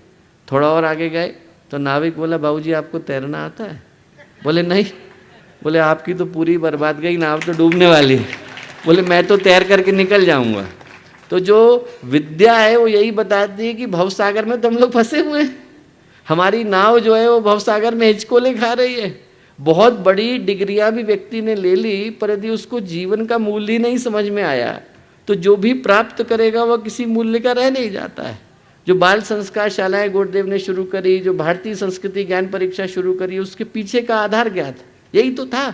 [SPEAKER 2] थोड़ा और आगे गए तो नाविक बोला, बाबूजी आपको तैरना आता है? बोले नहीं। बोले आपकी तो पूरी बर्बाद गई, नाव तो डूबने वाली है। बोले मैं तो तैर करके निकल जाऊंगा। तो जो विद्या है वो यही बताती है कि भवसागर में तो हम लोग फंसे हुए हैं, हमारी नाव जो है वो भवसागर में हिचकोले खा रही है। बहुत बड़ी डिग्रियां भी व्यक्ति ने ले ली, पर यदि उसको जीवन का मूल्य ही नहीं समझ में आया तो जो भी प्राप्त करेगा वह किसी मूल्य का रह नहीं जाता है। जो बाल संस्कार शालाएं गुरुदेव ने शुरू करी, जो भारतीय संस्कृति ज्ञान परीक्षा शुरू करी, उसके पीछे का आधार क्या था? यही तो था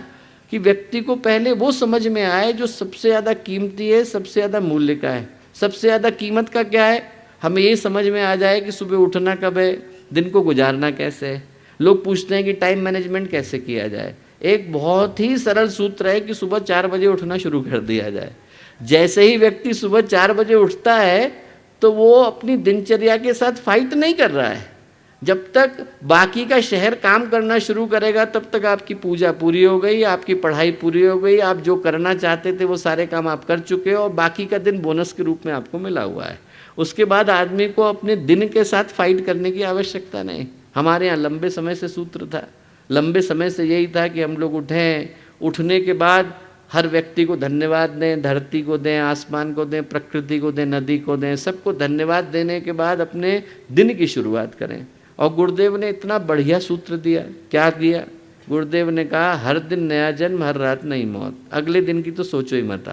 [SPEAKER 2] कि व्यक्ति को पहले वो समझ में आए जो सबसे ज़्यादा कीमती है, सबसे ज़्यादा मूल्य का है। सबसे ज़्यादा कीमत का क्या है, हमें ये समझ में आ जाए कि सुबह उठना कब है, दिन को गुजारना कैसे है। लोग पूछते हैं कि टाइम मैनेजमेंट कैसे किया जाए। एक बहुत ही सरल सूत्र है कि सुबह 4 बजे उठना शुरू कर दिया जाए। जैसे ही व्यक्ति सुबह 4 बजे उठता है तो वो अपनी दिनचर्या के साथ फाइट नहीं कर रहा है। जब तक बाकी का शहर काम करना शुरू करेगा तब तक आपकी पूजा पूरी हो गई, आपकी पढ़ाई पूरी हो गई, आप जो करना चाहते थे वो सारे काम आप कर चुके हो, और बाकी का दिन बोनस के रूप में आपको मिला हुआ है। उसके बाद आदमी को अपने दिन के साथ फाइट करने की आवश्यकता नहीं। हमारे यहाँ लंबे समय से सूत्र था, लंबे समय से यही था कि हम लोग उठें, उठने के बाद हर व्यक्ति को धन्यवाद दें, धरती को दें, आसमान को दें, प्रकृति को दें, नदी को दें, सबको धन्यवाद देने के बाद अपने दिन की शुरुआत करें। और गुरुदेव ने इतना बढ़िया सूत्र दिया। क्या दिया? गुरुदेव ने कहा हर दिन नया जन्म, हर रात नई मौत। अगले दिन की तो सोचो ही मत।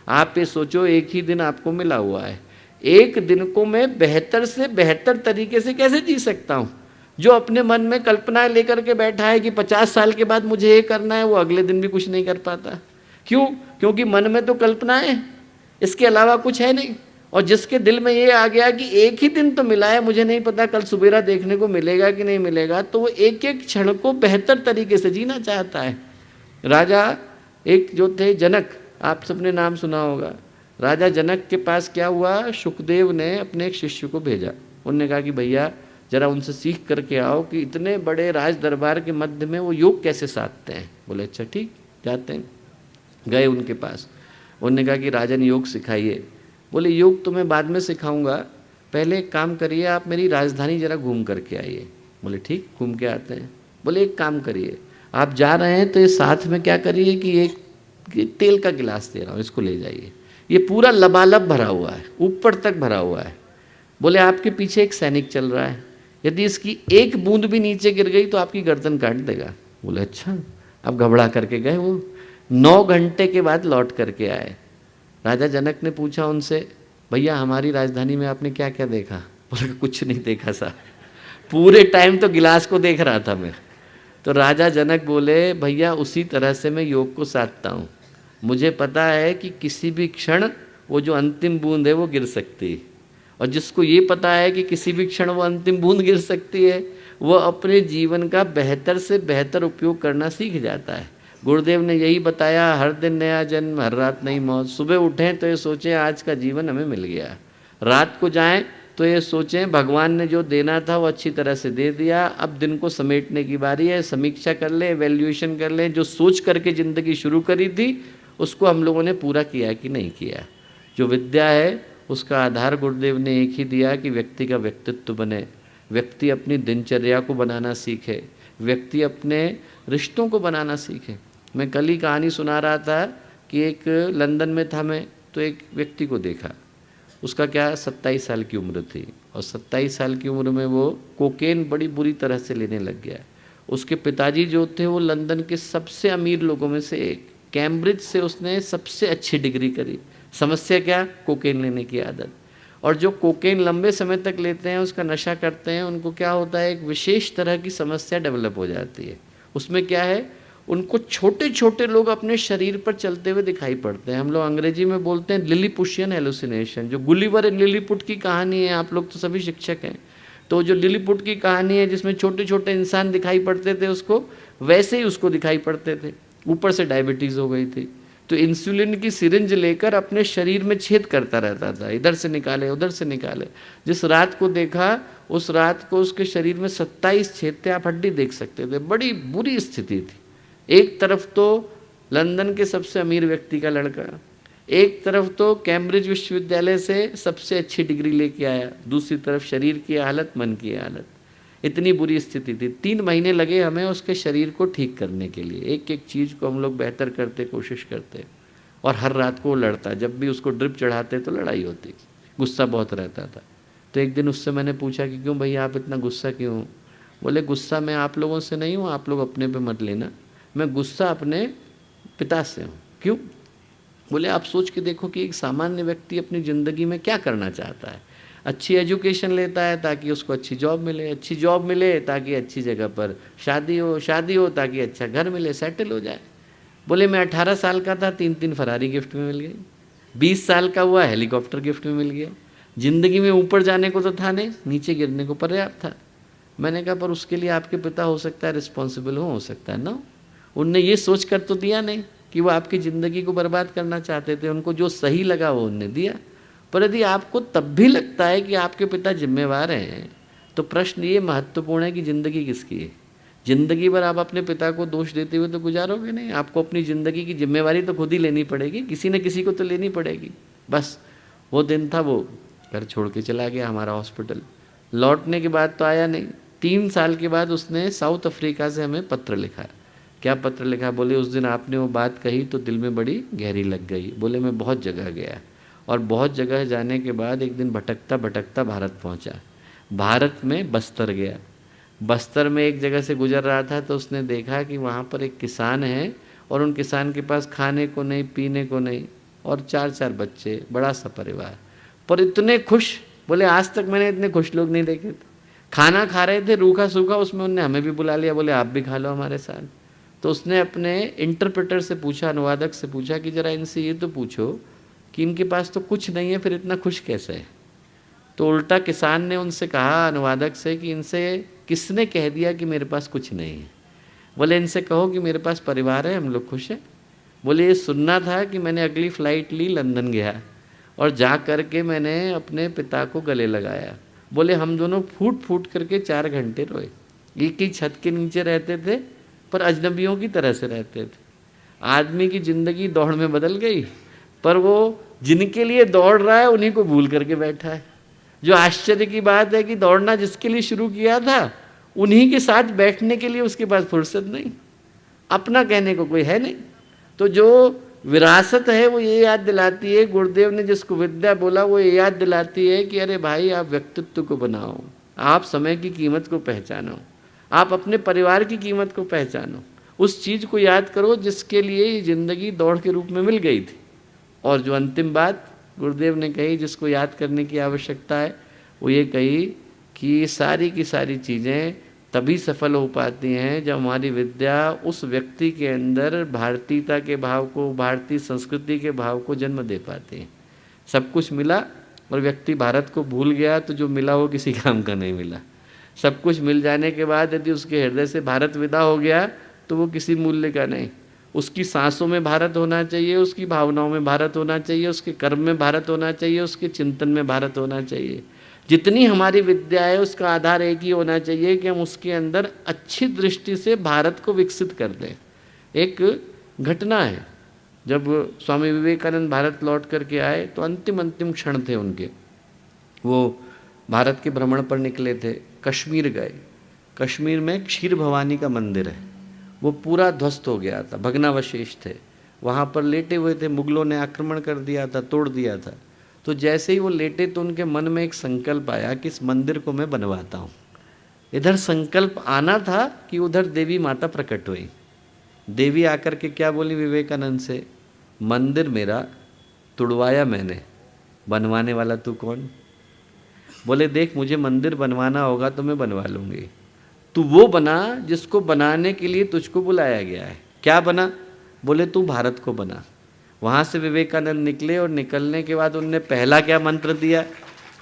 [SPEAKER 2] आप ये सोचो एक ही दिन आपको मिला हुआ है, एक दिन को मैं बेहतर से बेहतर तरीके से कैसे जी सकता हूँ। जो अपने मन में कल्पनाएं लेकर के बैठा है कि 50 साल के बाद मुझे ये करना है, वो अगले दिन भी कुछ नहीं कर पाता। क्यों? क्योंकि मन में तो कल्पनाएं, इसके अलावा कुछ है नहीं। और जिसके दिल में ये आ गया कि एक ही दिन तो मिला है, मुझे नहीं पता कल सुबेरा देखने को मिलेगा कि नहीं मिलेगा, तो वो एक एक क्षण को बेहतर तरीके से जीना चाहता है। राजा एक जो थे जनक, आप सबने नाम सुना होगा। राजा जनक के पास क्या हुआ, सुखदेव ने अपने एक शिष्य को भेजा। उनने कहा कि भैया जरा उनसे सीख करके आओ कि इतने बड़े राज दरबार के मध्य में वो योग कैसे साधते हैं। बोले अच्छा ठीक, जाते हैं। गए उनके पास, उन्होंने कहा कि राजन योग सिखाइए। बोले योग तो मैं बाद में सिखाऊंगा, पहले एक काम करिए, आप मेरी राजधानी जरा घूम करके आइए। बोले ठीक, घूम के आते हैं। बोले एक काम करिए, आप जा रहे हैं तो ये साथ में क्या करिए कि एक तेल का गिलास दे रहा हूँ, इसको ले जाइए। ये पूरा लबालब भरा हुआ है, ऊपर तक भरा हुआ है। बोले आपके पीछे एक सैनिक चल रहा है, यदि इसकी एक बूंद भी नीचे गिर गई तो आपकी गर्दन काट देगा। बोले अच्छा। अब घबरा करके गए वो। 9 घंटे के बाद लौट करके आए। राजा जनक ने पूछा उनसे, भैया हमारी राजधानी में आपने क्या क्या देखा? बोले कुछ नहीं देखा साहब, पूरे टाइम तो गिलास को देख रहा था मैं। तो राजा जनक बोले, भैया उसी तरह से मैं योग को साधता हूँ। मुझे पता है कि किसी भी क्षण वो जो अंतिम बूंद है वो गिर सकती है, और जिसको ये पता है कि किसी भी क्षण वो अंतिम बूंद गिर सकती है, वो अपने जीवन का बेहतर से बेहतर उपयोग करना सीख जाता है। गुरुदेव ने यही बताया, हर दिन नया जन्म, हर रात नई मौत। सुबह उठें तो ये सोचें आज का जीवन हमें मिल गया, रात को जाएं तो ये सोचें भगवान ने जो देना था वो अच्छी तरह से दे दिया, अब दिन को समेटने की बारी है। समीक्षा कर लें, एवेल्यूएशन कर लें, जो सोच करके ज़िंदगी शुरू करी थी उसको हम लोगों ने पूरा किया कि नहीं किया। जो विद्या है उसका आधार गुरुदेव ने एक ही दिया कि व्यक्ति का व्यक्तित्व बने, व्यक्ति अपनी दिनचर्या को बनाना सीखे, व्यक्ति अपने रिश्तों को बनाना सीखे। मैं कल ही कहानी सुना रहा था कि एक लंदन में था मैं, तो एक व्यक्ति को देखा, उसका क्या 27 साल की उम्र थी और 27 साल की उम्र में वो कोकेन बड़ी बुरी तरह से लेने लग गया। उसके पिताजी जो थे वो लंदन के सबसे अमीर लोगों में से एक, कैम्ब्रिज से उसने सबसे अच्छी डिग्री करी। समस्या क्या? कोकेन लेने की आदत। और जो कोकेन लंबे समय तक लेते हैं, उसका नशा करते हैं, उनको क्या होता है, एक विशेष तरह की समस्या डेवलप हो जाती है। उसमें क्या है, उनको छोटे छोटे लोग अपने शरीर पर चलते हुए दिखाई पड़ते हैं। हम लोग अंग्रेजी में बोलते हैं लिलीपुशियन हेलुसिनेशन। जो गुलिवर एंड लिलीपुट की कहानी है, आप लोग तो सभी शिक्षक हैं, तो जो लिलीपुट की कहानी है जिसमें छोटे छोटे इंसान दिखाई पड़ते थे उसको, वैसे ही उसको दिखाई पड़ते थे। ऊपर से डायबिटीज़ हो गई थी, तो इंसुलिन की सिरिंज लेकर अपने शरीर में छेद करता रहता था, इधर से निकाले उधर से निकाले। जिस रात को देखा, उस रात को उसके शरीर में 27 छेद थे, आप हड्डी देख सकते थे। बड़ी बुरी स्थिति थी। एक तरफ तो लंदन के सबसे अमीर व्यक्ति का लड़का, एक तरफ तो कैम्ब्रिज विश्वविद्यालय से सबसे अच्छी डिग्री लेके आया, दूसरी तरफ शरीर की हालत, मन की हालत। इतनी बुरी स्थिति थी। 3 महीने लगे हमें उसके शरीर को ठीक करने के लिए। एक एक चीज़ को हम लोग बेहतर करते, कोशिश करते, और हर रात को वो लड़ता। जब भी उसको ड्रिप चढ़ाते तो लड़ाई होती, गुस्सा बहुत रहता था। तो एक दिन उससे मैंने पूछा कि क्यों भैया आप इतना गुस्सा क्यों? बोले गुस्सा मैं आप लोगों से नहीं हूँ, आप लोग अपने पे मत लेना, मैं गुस्सा अपने पिता से हूँ। क्यों? बोले आप सोच के देखो कि एक सामान्य व्यक्ति अपनी ज़िंदगी में क्या करना चाहता है। अच्छी एजुकेशन लेता है ताकि उसको अच्छी जॉब मिले, अच्छी जॉब मिले ताकि अच्छी जगह पर शादी हो, शादी हो ताकि अच्छा घर मिले, सेटल हो जाए। बोले मैं 18 साल का था, 3 फरारी गिफ्ट में मिल गई, 20 साल का हुआ हेलीकॉप्टर गिफ्ट में मिल गया। ज़िंदगी में ऊपर जाने को तो था नहीं, नीचे गिरने को पर्याप्त था। मैंने कहा पर उसके लिए आपके पिता हो सकता है रिस्पॉन्सिबल हो सकता है ना। उनने ये सोच कर तो दिया नहीं कि वो आपकी ज़िंदगी को बर्बाद करना चाहते थे, उनको जो सही लगा वो उनने दिया। पर यदि आपको तब भी लगता है कि आपके पिता जिम्मेवार हैं, तो प्रश्न ये महत्वपूर्ण है कि ज़िंदगी किसकी है। ज़िंदगी भर आप अपने पिता को दोष देते हुए तो गुजारोगे नहीं, आपको अपनी ज़िंदगी की जिम्मेवारी तो खुद ही लेनी पड़ेगी, किसी न किसी को तो लेनी पड़ेगी। बस वो दिन था, वो घर छोड़ के चला गया हमारा हॉस्पिटल। लौटने के बाद तो आया नहीं। 3 साल के बाद उसने साउथ अफ्रीका से हमें पत्र लिखा। क्या पत्र लिखा? बोले उस दिन आपने वो बात कही तो दिल में बड़ी गहरी लग गई। बोले मैं बहुत जगह गया और बहुत जगह जाने के बाद एक दिन भटकता भटकता भारत पहुंचा। भारत में बस्तर गया। बस्तर में एक जगह से गुजर रहा था तो उसने देखा कि वहाँ पर एक किसान है और उन किसान के पास खाने को नहीं, पीने को नहीं, और 4-4 बच्चे, बड़ा सा परिवार, पर इतने खुश। बोले आज तक मैंने इतने खुश लोग नहीं देखे थे। खाना खा रहे थे रूखा सूखा, उसमें उनने हमें भी बुला लिया, बोले आप भी खा लो हमारे साथ। तो उसने अपने इंटरप्रेटर से पूछा, अनुवादक से पूछा कि ज़रा इनसे ये तो पूछो कि इनके पास तो कुछ नहीं है, फिर इतना खुश कैसे है। तो उल्टा किसान ने उनसे कहा अनुवादक से कि इनसे किसने कह दिया कि मेरे पास कुछ नहीं है? बोले इनसे कहो कि मेरे पास परिवार है, हम लोग खुश हैं। बोले ये सुनना था कि मैंने अगली फ़्लाइट ली, लंदन गया और जा कर के मैंने अपने पिता को गले लगाया। बोले हम दोनों फूट फूट करके 4 घंटे रोए। एक ही छत के नीचे रहते थे पर अजनबियों की तरह से रहते थे। आदमी की ज़िंदगी दौड़ में बदल गई, पर वो जिनके लिए दौड़ रहा है उन्हीं को भूल करके बैठा है। जो आश्चर्य की बात है कि दौड़ना जिसके लिए शुरू किया था उन्हीं के साथ बैठने के लिए उसके पास फुर्सत नहीं, अपना कहने को कोई है नहीं। तो जो विरासत है वो ये याद दिलाती है, गुरुदेव ने जिसको विद्या बोला वो ये याद दिलाती है कि अरे भाई आप व्यक्तित्व को बनाओ, आप समय की कीमत को पहचानो, आप अपने परिवार की कीमत को पहचानो, उस चीज़ को याद करो जिसके लिए ये ज़िंदगी दौड़ के रूप में मिल गई थी। और जो अंतिम बात गुरुदेव ने कही जिसको याद करने की आवश्यकता है, वो ये कही कि सारी की सारी चीज़ें तभी सफल हो पाती हैं जब हमारी विद्या उस व्यक्ति के अंदर भारतीयता के भाव को, भारतीय संस्कृति के भाव को जन्म दे पाती है। सब कुछ मिला और व्यक्ति भारत को भूल गया तो जो मिला वो किसी काम का नहीं मिला। सब कुछ मिल जाने के बाद यदि उसके हृदय से भारत विदा हो गया तो वो किसी मूल्य का नहीं। उसकी सांसों में भारत होना चाहिए, उसकी भावनाओं में भारत होना चाहिए, उसके कर्म में भारत होना चाहिए, उसके चिंतन में भारत होना चाहिए। जितनी हमारी विद्या है उसका आधार एक ही होना चाहिए कि हम उसके अंदर अच्छी दृष्टि से भारत को विकसित कर दें। एक घटना है, जब स्वामी विवेकानंद भारत लौट करके आए तो अंतिम क्षण थे उनके। वो भारत के भ्रमण पर निकले थे, कश्मीर गए। कश्मीर में क्षीर भवानी का मंदिर है, वो पूरा ध्वस्त हो गया था, भग्नावशेष थे। वहाँ पर लेटे हुए थे, मुगलों ने आक्रमण कर दिया था, तोड़ दिया था। तो जैसे ही वो लेटे तो उनके मन में एक संकल्प आया कि इस मंदिर को मैं बनवाता हूँ। इधर संकल्प आना था कि उधर देवी माता प्रकट हुई। देवी आकर के क्या बोली विवेकानंद से, मंदिर मेरा तुड़वाया मैंने, बनवाने वाला तू कौन? बोले देख, मुझे मंदिर बनवाना होगा तो मैं बनवा लूँगी, तू वो बना जिसको बनाने के लिए तुझको बुलाया गया है। क्या बना? बोले तू भारत को बना। वहाँ से विवेकानंद निकले और निकलने के बाद उनने पहला क्या मंत्र दिया,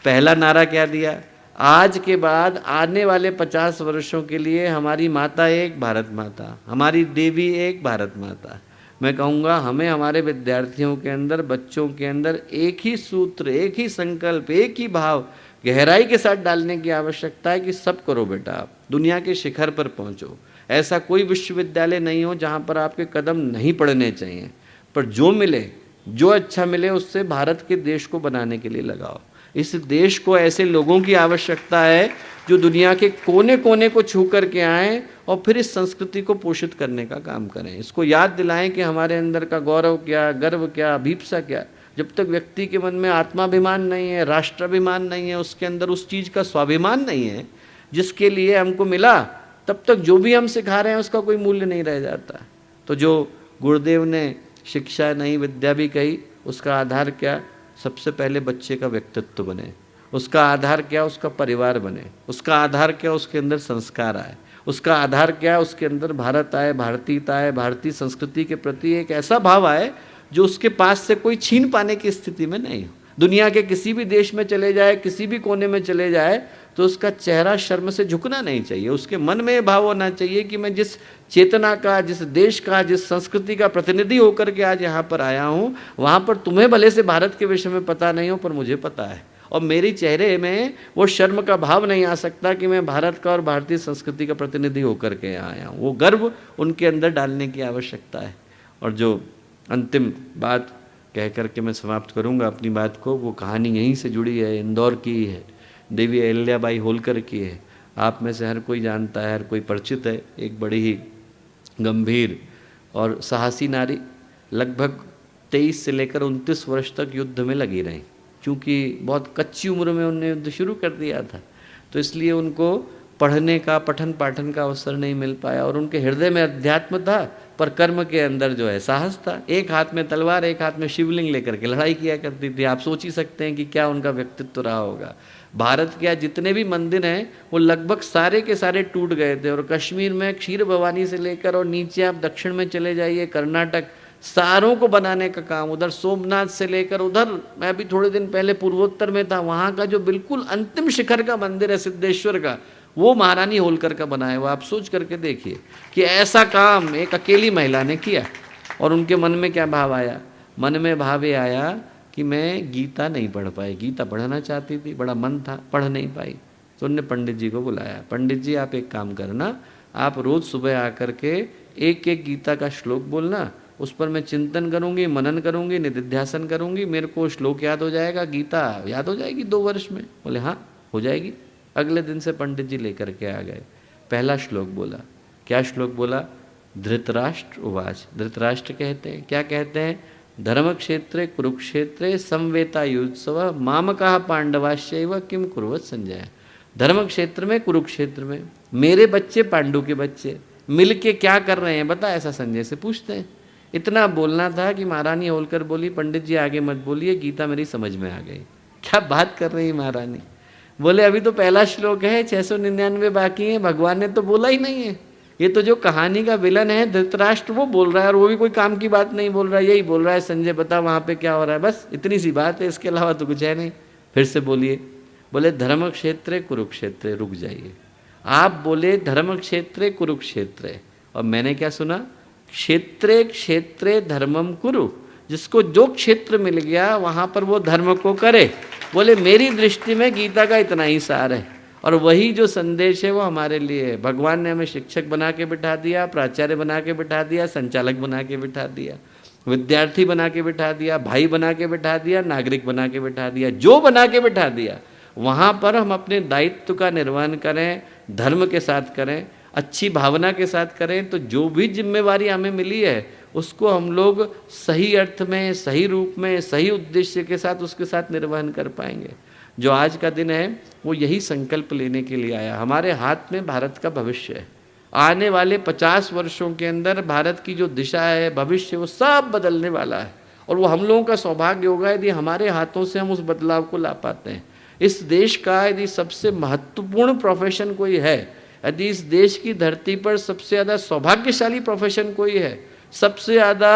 [SPEAKER 2] पहला नारा क्या दिया, आज के बाद आने वाले 50 वर्षों के लिए हमारी माता एक, भारत माता, हमारी देवी एक, भारत माता। मैं कहूँगा हमें हमारे विद्यार्थियों के अंदर, बच्चों के अंदर एक ही सूत्र, एक ही संकल्प, एक ही भाव गहराई के साथ डालने की आवश्यकता है कि सब करो बेटा, आप दुनिया के शिखर पर पहुँचो। ऐसा कोई विश्वविद्यालय नहीं हो जहाँ पर आपके कदम नहीं पड़ने चाहिए, पर जो मिले, जो अच्छा मिले उससे भारत के देश को बनाने के लिए लगाओ। इस देश को ऐसे लोगों की आवश्यकता है जो दुनिया के कोने कोने को छू करके आएँ और फिर इस संस्कृति को पोषित करने का काम करें। इसको याद दिलाएं कि हमारे अंदर का गौरव क्या, गर्व क्या, अभीप्सा क्या। जब तक व्यक्ति के मन में आत्माभिमान नहीं है, राष्ट्राभिमान नहीं है, उसके अंदर उस चीज़ का स्वाभिमान नहीं है जिसके लिए हमको मिला, तब तक जो भी हम सिखा रहे हैं उसका कोई मूल्य नहीं रह जाता। तो जो गुरुदेव ने शिक्षा नहीं विद्या भी कही, उसका आधार क्या? सबसे पहले बच्चे का व्यक्तित्व बने, उसका आधार क्या? उसका परिवार बने, उसका आधार क्या? उसके अंदर संस्कार आए, उसका आधार क्या? उसके अंदर भारत आए, भारतीयता आए, भारतीय संस्कृति के प्रति एक ऐसा भाव आए जो उसके पास से कोई छीन पाने की स्थिति में नहीं हो। दुनिया के किसी भी देश में चले जाए, किसी भी कोने में चले जाए, तो उसका चेहरा शर्म से झुकना नहीं चाहिए। उसके मन में ये भाव होना चाहिए कि मैं जिस चेतना का, जिस देश का, जिस संस्कृति का प्रतिनिधि होकर के आज यहाँ पर आया हूँ, वहाँ पर तुम्हें भले से भारत के विषय में पता नहीं हो, पर मुझे पता है। और मेरी चेहरे में वो शर्म का भाव नहीं आ सकता कि मैं भारत का और भारतीय संस्कृति का प्रतिनिधि होकर के यहाँ आया हूँ। वो गर्व उनके अंदर डालने की आवश्यकता है। और जो अंतिम बात कह करके मैं समाप्त करूंगा अपनी बात को, वो कहानी यहीं से जुड़ी है, इंदौर की ही है, देवी अहिल्याबाई होलकर की है। आप में से हर कोई जानता है, हर कोई परिचित है। एक बड़ी ही गंभीर और साहसी नारी, लगभग 23 से लेकर 29 वर्ष तक युद्ध में लगी रहीं। क्योंकि बहुत कच्ची उम्र में उन्होंने युद्ध शुरू कर दिया था, तो इसलिए उनको पढ़ने का, पठन पाठन का अवसर नहीं मिल पाया। और उनके हृदय में अध्यात्म था, पर कर्म के अंदर जो है साहस था। एक हाथ में तलवार, एक हाथ में शिवलिंग लेकर के लड़ाई किया करती थी। आप सोच ही सकते हैं कि क्या उनका व्यक्तित्व रहा होगा। भारत के जितने भी मंदिर हैं वो लगभग सारे के सारे टूट गए थे। और कश्मीर में क्षीर भवानी से लेकर और नीचे आप दक्षिण में चले जाइए, कर्नाटक, सारों को बनाने का काम, उधर सोमनाथ से लेकर उधर, मैं अभी थोड़े दिन पहले पूर्वोत्तर में था, वहाँ का जो बिल्कुल अंतिम शिखर का मंदिर है सिद्धेश्वर का, वो महारानी होलकर का बनाया हुआ। आप सोच करके देखिए कि ऐसा काम एक अकेली महिला ने किया। और उनके मन में क्या भाव आया? मन में भाव ये आया कि मैं गीता नहीं पढ़ पाई। गीता पढ़ना चाहती थी, बड़ा मन था, पढ़ नहीं पाई। तो उनने पंडित जी को बुलाया, पंडित जी आप एक काम करना, आप रोज़ सुबह आकर के एक एक गीता का श्लोक बोलना, उस पर मैं चिंतन करूँगी, मनन करूँगी, निधिध्यासन करूँगी, मेरे को श्लोक याद हो जाएगा, गीता याद हो जाएगी 2 वर्ष में। बोले हाँ हो जाएगी। अगले दिन से पंडित जी लेकर के आ गए। पहला श्लोक बोला। क्या श्लोक बोला? धृतराष्ट्र उवाच। धृतराष्ट्र कहते हैं, क्या कहते हैं? धर्म क्षेत्रे कुरुक्षेत्रे समवेतायुत्सव मामकाः पांडवाश्चैव किम कुर्वत संजय। धर्म क्षेत्र में, कुरुक्षेत्र में मेरे बच्चे, पांडु के बच्चे मिल के क्या कर रहे हैं बता, ऐसा संजय से पूछते हैं। इतना बोलना था कि महारानी होलकर बोली, पंडित जी आगे मत बोलिए, गीता मेरी समझ में आ गई। क्या बात कर रही महारानी? बोले अभी तो पहला श्लोक है, 699 बाकी है, भगवान ने तो बोला ही नहीं है। ये तो जो कहानी का विलन है धृतराष्ट्र, वो बोल रहा है, और वो भी कोई काम की बात नहीं बोल रहा है, यही बोल रहा है संजय बता वहाँ पे क्या हो रहा है, बस इतनी सी बात है, इसके अलावा तो कुछ है नहीं। फिर से बोलिए। बोले धर्म क्षेत्र कुरुक्षेत्र। रुक जाइए, आप बोले धर्म क्षेत्रे कुरुक्षेत्रे, और मैंने क्या सुना, क्षेत्रे क्षेत्रे धर्मम कुरु। जिसको जो क्षेत्र मिल गया वहाँ पर वो धर्म को करे। बोले मेरी दृष्टि में गीता का इतना ही सार है, और वही जो संदेश है वो हमारे लिए है। भगवान ने हमें शिक्षक बना के बिठा दिया, प्राचार्य बना के बिठा दिया, संचालक बना के बिठा दिया, विद्यार्थी बना के बिठा दिया, भाई बना के बिठा दिया, नागरिक बना के बिठा दिया। जो बना के बिठा दिया वहाँ पर हम अपने दायित्व का निर्वहन करें, धर्म के साथ करें, अच्छी भावना के साथ करें, तो जो भी जिम्मेवारी हमें मिली है उसको हम लोग सही अर्थ में, सही रूप में, सही उद्देश्य के साथ उसके साथ निर्वहन कर पाएंगे। जो आज का दिन है वो यही संकल्प लेने के लिए आया। हमारे हाथ में भारत का भविष्य है। आने वाले 50 वर्षों के अंदर भारत की जो दिशा है, भविष्य, वो सब बदलने वाला है, और वो हम लोगों का सौभाग्य होगा यदि हमारे हाथों से हम उस बदलाव को ला पाते हैं। इस देश का यदि सबसे महत्वपूर्ण प्रोफेशन कोई है, यदि इस देश की धरती पर सबसे ज़्यादा सौभाग्यशाली प्रोफेशन कोई है, सबसे ज़्यादा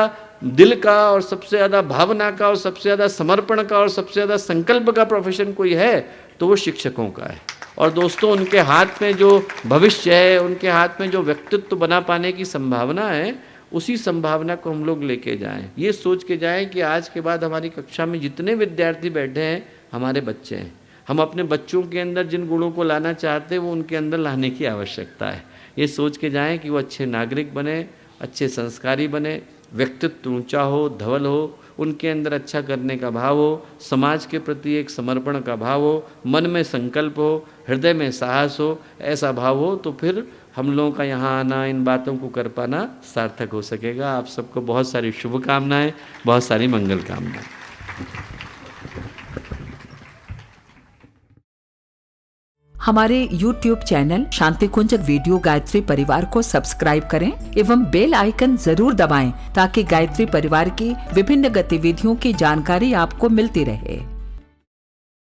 [SPEAKER 2] दिल का और सबसे ज़्यादा भावना का और सबसे ज़्यादा समर्पण का और सबसे ज़्यादा संकल्प का प्रोफेशन कोई है, तो वो शिक्षकों का है। और दोस्तों, उनके हाथ में जो भविष्य है, उनके हाथ में जो व्यक्तित्व बना पाने की संभावना है, उसी संभावना को हम लोग लेके जाएं। ये सोच के जाएं कि आज के बाद हमारी कक्षा में जितने विद्यार्थी बैठे हैं हमारे बच्चे हैं। हम अपने बच्चों के अंदर जिन गुणों को लाना चाहते हैं वो उनके अंदर लाने की आवश्यकता है। ये सोच के जाएं कि वो अच्छे नागरिक बने, अच्छे संस्कारी बने, व्यक्तित्व ऊंचा हो, धवल हो, उनके अंदर अच्छा करने का भाव हो, समाज के प्रति एक समर्पण का भाव हो, मन में संकल्प हो, हृदय में साहस हो। ऐसा भाव हो तो फिर हम लोगों का यहाँ आना, इन बातों को कर पाना सार्थक हो सकेगा। आप सबको बहुत सारी शुभकामनाएं, बहुत सारी मंगल कामनाएं।
[SPEAKER 3] हमारे YouTube चैनल शांति कुंज वीडियो गायत्री परिवार को सब्सक्राइब करें एवं बेल आइकन जरूर दबाएं ताकि गायत्री परिवार की विभिन्न गतिविधियों की जानकारी आपको मिलती रहे।